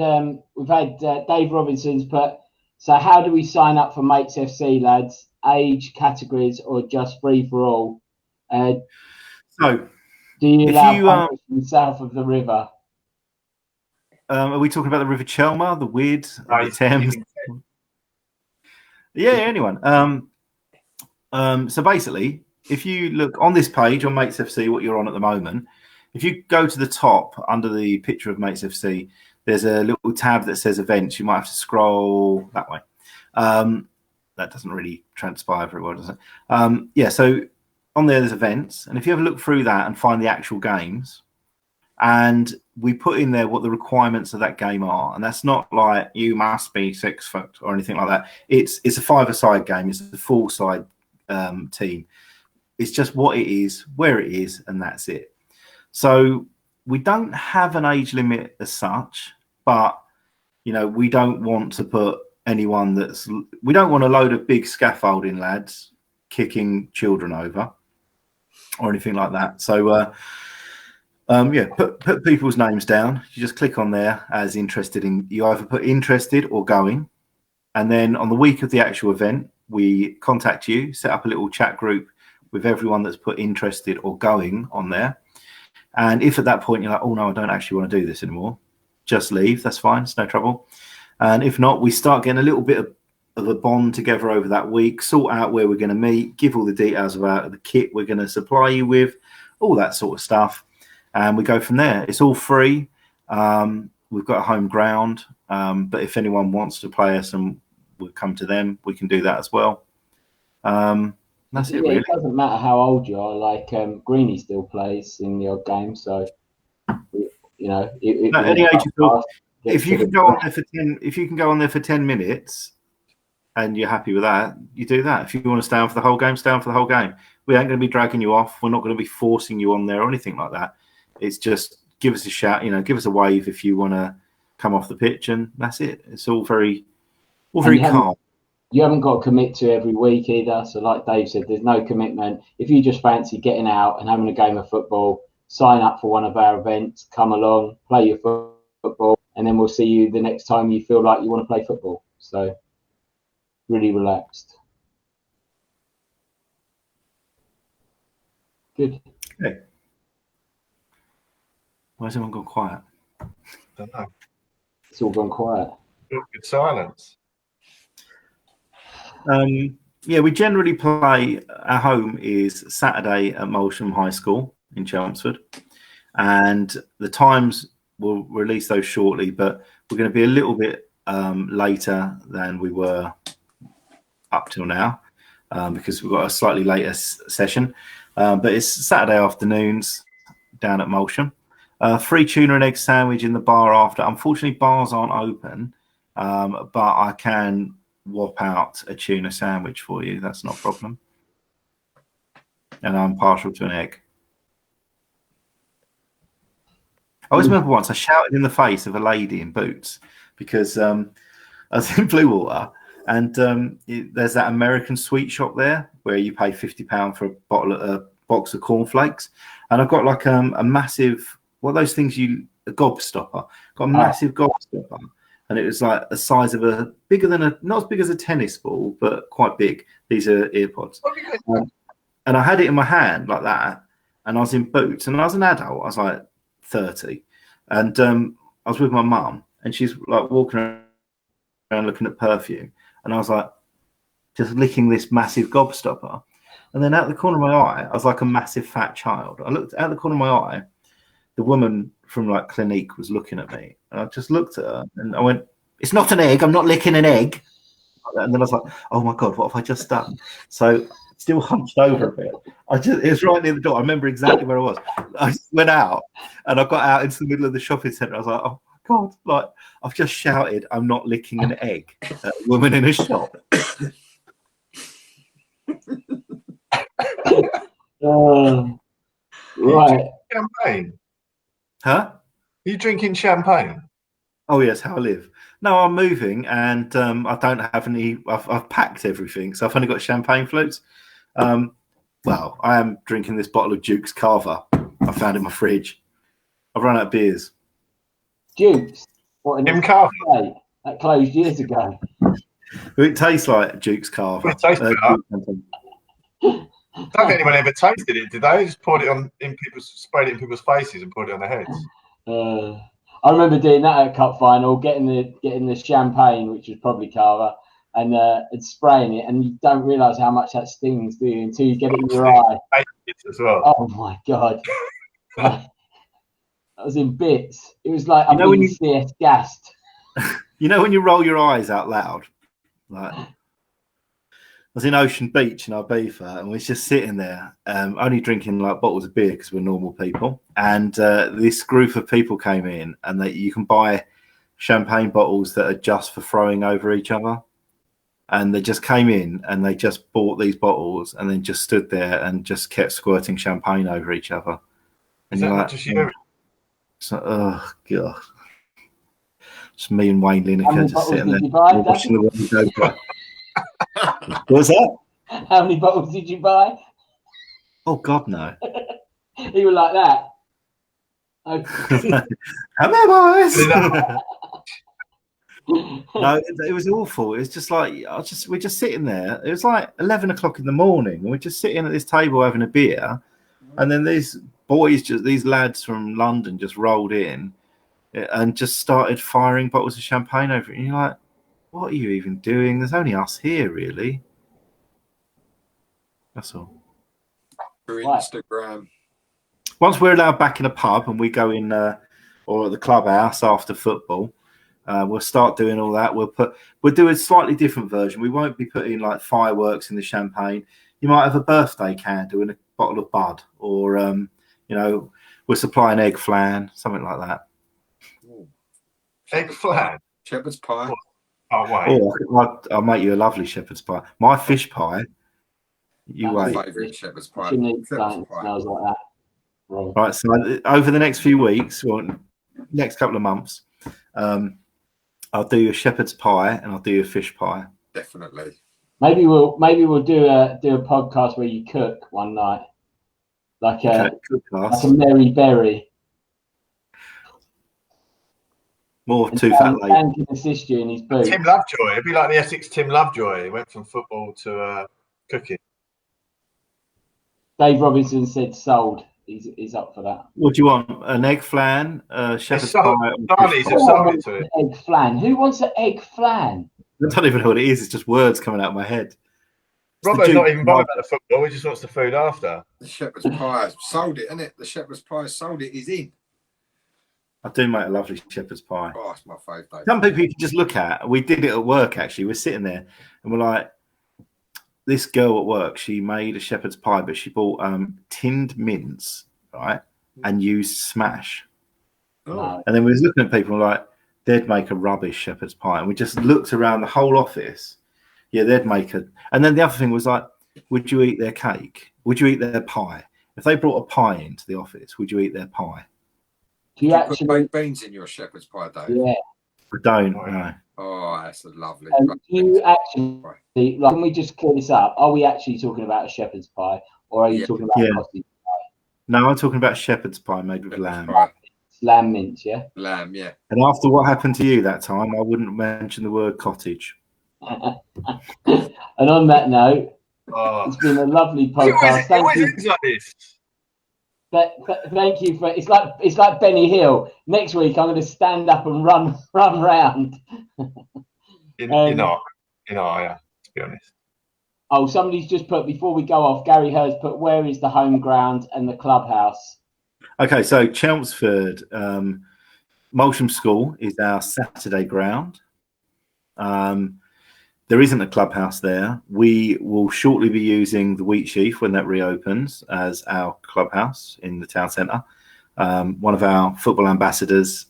Dave Robinson's put. So, how do we sign up for Mates FC, lads? Age, categories, or just free for all? So, do you allow from south of the river? Are we talking about the River Chelmer, the Weird, the Thames? Yeah, anyone. So basically, if you look on this page on Mates FC, what you're on at the moment, if you go to the top under the picture of Mates FC, there's a little tab that says events. You might have to scroll that way. That doesn't really transpire very well, does it? Yeah, so on there's events. And if you have a look through that and find the actual games, and we put in there what the requirements of that game are. And that's not like you must be 6 foot or anything like that. It's a 5-a-side game. It's a full side team. It's just what it is, where it is, and that's it. So we don't have an age limit as such, but we don't want to put anyone we don't want a load of big scaffolding lads kicking children over or anything like that. So yeah, put people's names down. You just click on there as interested in. You either put interested or going, and then on the week of the actual event, we contact you, set up a little chat group with everyone that's put interested or going on there. And if at that point you're like, oh no, I don't actually want to do this anymore, just leave. That's fine. It's no trouble. And if not, we start getting a little bit of a bond together over that week, sort out where we're going to meet, give all the details about the kit we're going to supply you with, all that sort of stuff. And we go from there. It's all free. We've got a home ground. But if anyone wants to play us and we'll come to them, we can do that as well. That's it, really. It doesn't matter how old you are. Like Greenie still plays in the odd game. So, any age at all. If you can go on there for 10, if you can go on there for 10 minutes and you're happy with that, you do that. If you want to stay on for the whole game, stay on for the whole game. We ain't going to be dragging you off. We're not going to be forcing you on there or anything like that. It's just give us a shout, give us a wave if you want to come off the pitch, and that's it. It's all very calm. You haven't got to commit to every week either. So like Dave said, there's no commitment. If you just fancy getting out and having a game of football, sign up for one of our events, come along, play your football, and then we'll see you the next time you feel like you want to play football. So really relaxed. Good. Okay. Why has everyone gone quiet? Don't know. It's all gone quiet. Good silence. Yeah, we generally play. Our home is Saturday at Molsham High School in Chelmsford, and the times we'll release those shortly. But we're going to be a little bit later than we were up till now because we've got a slightly later session. But it's Saturday afternoons down at Molsham. Free tuna and egg sandwich in the bar after. Unfortunately, bars aren't open, but I can whop out a tuna sandwich for you. That's not a problem. And I'm partial to an egg. I always remember once I shouted in the face of a lady in boots because I was in Bluewater, and there's that American sweet shop there where you pay £50 for a box of cornflakes, and I've got like a massive, what are those things a gobstopper? Got a massive gobstopper. And it was like the size of not as big as a tennis ball, but quite big. These are earpods. And I had it in my hand like that. And I was in boots. And I was an adult. I was like 30. And I was with my mum. And she's like walking around looking at perfume. And I was like just licking this massive gobstopper. And then out the corner of my eye, I was like a massive fat child. I looked out the corner of my eye. The woman from like Clinique was looking at me, and I just looked at her and I went, "It's not an egg. I'm not licking an egg." And then I was like, "Oh my God, what have I just done?" So still hunched over a bit. It was right near the door. I remember exactly where I was. I went out and I got out into the middle of the shopping centre. I was like, "Oh my God, like I've just shouted, I'm not licking an egg at a woman in a shop." Right. Champagne. Huh? Are you drinking champagne? Oh yes, how I live. No, I'm moving, and I don't have any. I've packed everything, so I've only got champagne floats. Well, I am drinking this bottle of Duke's Carver I found in my fridge. I've run out of beers. Duke's. What Jim Carver. That closed years ago. It tastes like Duke's Carver. It tastes I don't think anyone ever tasted it, did they? They just poured it sprayed it in people's faces and poured it on their heads. I remember doing that at a cup final, getting the champagne, which was probably Carver, and spraying it, and you don't realise how much that stings, do you, until you get it in your eye. As well. Oh my God. I was in bits. It was like I'm being CS gassed. You know when you roll your eyes out loud? Like, I was in Ocean Beach in Ibiza, and we was just sitting there, only drinking like bottles of beer because we're normal people. And this group of people came in, and you can buy champagne bottles that are just for throwing over each other. And they just came in, and they just bought these bottles, and then just stood there and just kept squirting champagne over each other. And is that like, just you? It's like, oh God! Just me and Wayne Lineker just sitting there watching the wind go by. What was that? How many bottles did you buy? Oh God, no! You were like that. Okay. Hello, boys. No, it was awful. It was just like we're just sitting there. It was like 11 o'clock in the morning, and we're just sitting at this table having a beer, and then these lads from London just rolled in and just started firing bottles of champagne over it. And you're like, what are you even doing? There's only us here, really. That's all. For Instagram. Once we're allowed back in a pub and we go in or at the clubhouse after football, we'll start doing all that. We'll do a slightly different version. We won't be putting like fireworks in the champagne. You might have a birthday candle in a bottle of Bud, or we'll supply an egg flan, something like that. Egg flan, shepherd's pie. Oh wait! Oh, I'll make you a lovely shepherd's pie. My fish pie. You wait. My favourite shepherd's pie. Smells like that. Right. So over the next few weeks, or next couple of months, I'll do a shepherd's pie and I'll do a fish pie. Definitely. Maybe we'll do a podcast where you cook one night, like a Mary Berry. More too fat lady. Dan can assist you in his boot. Tim Lovejoy. It'd be like the Essex Tim Lovejoy. He went from football to cooking. Dave Robinson said sold. He's up for that. What do you want? An egg flan, shepherd's pie? Barney's have sold it to it. Egg flan. Who wants an egg flan? I don't even know what it is. It's just words coming out of my head. Robert's not even bothered about the football. He just wants the food after. The shepherd's pie sold it, isn't it? The shepherd's pie sold it. Is in. I do make a lovely shepherd's pie. Oh, it's my favourite. Some people you can just look at. We did it at work, actually. We're sitting there and we're like, this girl at work, she made a shepherd's pie, but she bought tinned mince, right, and used smash. Oh. And then we was looking at people like, they'd make a rubbish shepherd's pie. And we just looked around the whole office. Yeah, they'd make it. And then the other thing was like, would you eat their cake? Would you eat their pie? If they brought a pie into the office, would you eat their pie? Do you actually put baked beans in your shepherd's pie, Dave? Yeah. I don't know. Oh, that's a lovely. Do you actually, like, can we just clear this up? Are we actually talking about a shepherd's pie, or are you talking about a sausage? No, I'm talking about shepherd's pie made with lamb. Pie. Lamb mince, yeah? Lamb, yeah. And after what happened to you that time, I wouldn't mention the word cottage. And on that note, it's been a lovely podcast. Thank you. Like this. Thank you for it's like Benny Hill. Next week I'm going to stand up and run round. You're not, yeah, to be honest. Oh, somebody's just put, before we go off, Gary Hurst put, where is the home ground and the clubhouse? Okay, so Chelmsford, Molsham School is our Saturday ground. There isn't a clubhouse there. We will shortly be using the Wheatsheaf when that reopens as our clubhouse in the town centre. One of our football ambassadors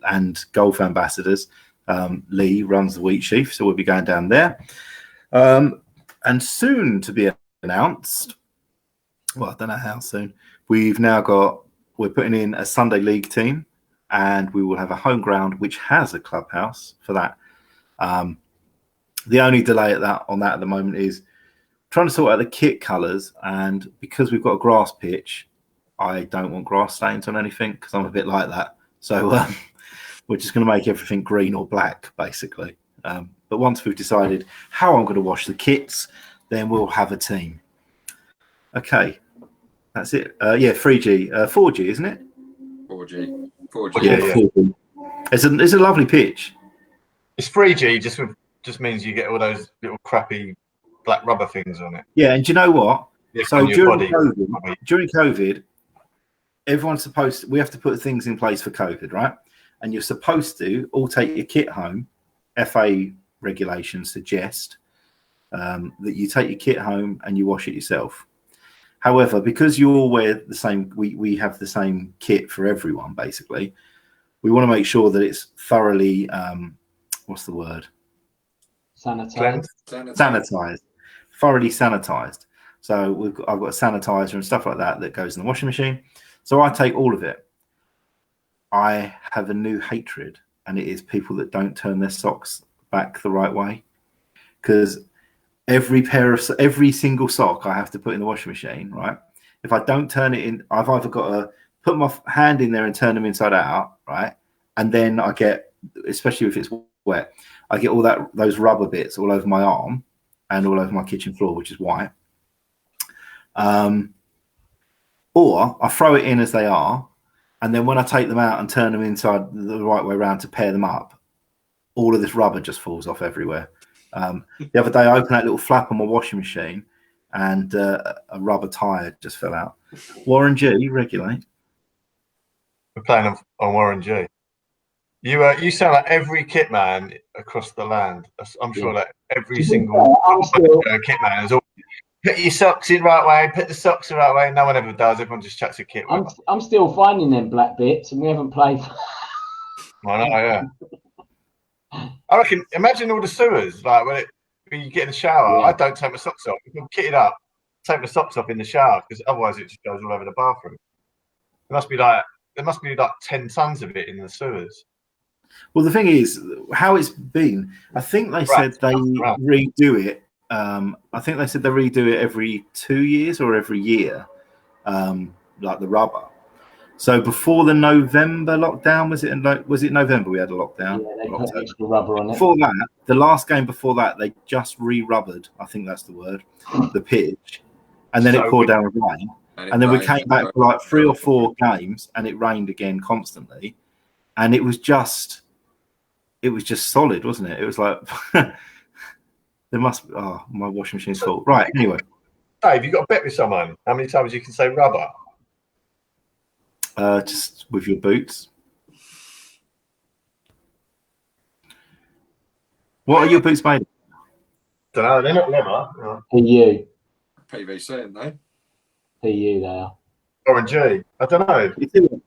and golf ambassadors, Lee, runs the Wheatsheaf, so we'll be going down there. And soon to be announced, well, I don't know how soon, we're putting in a Sunday League team, and we will have a home ground which has a clubhouse for that. The only delay on that at the moment is trying to sort out the kit colours, and because we've got a grass pitch, I don't want grass stains on anything because I'm a bit like that. So we're just going to make everything green or black, basically. But once we've decided how I'm going to wash the kits, then we'll have a team. Okay, that's it. 3G, 4G, isn't it? 4G. Yeah, 4G. It's a lovely pitch. It's 3G, just means you get all those little crappy black rubber things on it. Yeah, and do you know what? Yeah, so during COVID, we have to put things in place for COVID, right? And you're supposed to all take your kit home. FA regulations suggest that you take your kit home and you wash it yourself. However, because you all wear the same, we have the same kit for everyone, basically. We want to make sure that it's thoroughly, what's the word? Sanitized. Thoroughly sanitized. So I've got a sanitizer and stuff like that goes in the washing machine. So I take all of it. I have a new hatred, and it is people that don't turn their socks back the right way. Because every single sock I have to put in the washing machine, right? If I don't turn it in, I've either got to put my hand in there and turn them inside out, right? And then I get, especially if it's wet, I get all those rubber bits all over my arm and all over my kitchen floor, which is white. Or I throw it in as they are, and then when I take them out and turn them inside the right way around to pair them up, all of this rubber just falls off everywhere. The other day, I opened that little flap on my washing machine, and a rubber tire just fell out. Warren G, regulate. We're playing on Warren G. You sound like every kit man across the land. I'm sure that every single kit man is all put your socks in right way, put the socks the right way. No one ever does. Everyone just chucks a kit. I'm still finding them black bits, and we haven't played. I know, yeah. I reckon. Imagine all the sewers like when you get in the shower. Yeah. I don't take my socks off. If I'm kitted up, take my socks off in the shower because otherwise it just goes all over the bathroom. There must be like 10 tons of it in the sewers. Well, the thing is, how it's been, I think they said they redo it. I think they said they redo it every 2 years or every year, like the rubber. So before the November lockdown, was it November we had a lockdown? Yeah, they put extra rubber on it. Before that, the last game before that, they just re-rubbered, I think that's the word, the pitch, and then it poured down with rain. And then we came back for like 3 or 4 games, and it rained again constantly, and it was just solid, wasn't it? It was like there must. Oh, my washing machine's full. Right. Anyway, Dave, you got a bet with someone? How many times you can say rubber? Just with your boots. What are your boots made of? Don't know. They're not leather. PU. PVC, aren't they? PU, they are. Orange. I don't know.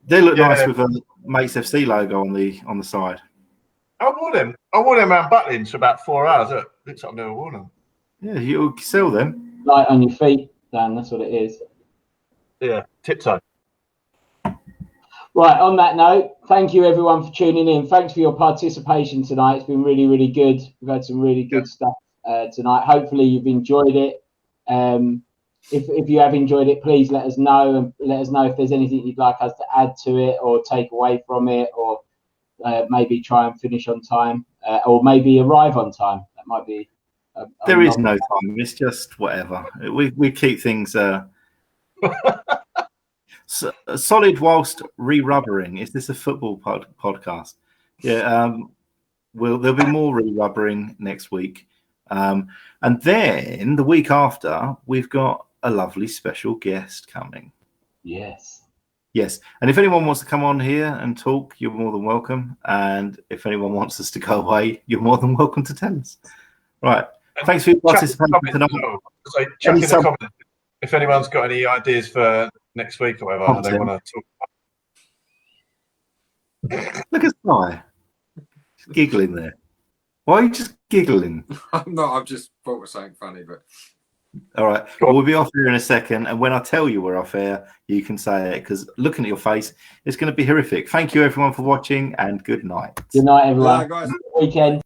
They look nice with a Mates FC logo on the side. I wore them around Butlins for about 4 hours. Look, looks like I've never worn them. Yeah, you'll sell them. Light on your feet, Dan. That's what it is. Yeah, tiptoe. Right, on that note, thank you everyone for tuning in. Thanks for your participation tonight. It's been really, really good. We've had some really good stuff tonight. Hopefully you've enjoyed it. If you have enjoyed it, please let us know, and let us know if there's anything you'd like us to add to it or take away from it, or maybe try and finish on time, or maybe arrive on time. That might be. There is no time. It's just whatever. We keep things solid whilst re-rubbering. Is this a football podcast? Yeah. There'll be more re-rubbering next week, and then the week after we've got a lovely special guest coming. Yes. And if anyone wants to come on here and talk, you're more than welcome. And if anyone wants us to go away, you're more than welcome to tell us. Right. Thanks for your participation tonight. So chuck in the comments if anyone's got any ideas for next week or whatever they want to talk about. Look at Sky. She's giggling there. Why are you just giggling? I'm not. I've just thought of something funny, but. All right. Well, we'll be off here in a second. And when I tell you we're off air, you can say it, because looking at your face, it's going to be horrific. Thank you, everyone, for watching, and good night. Good night, everyone. Guys. Weekend.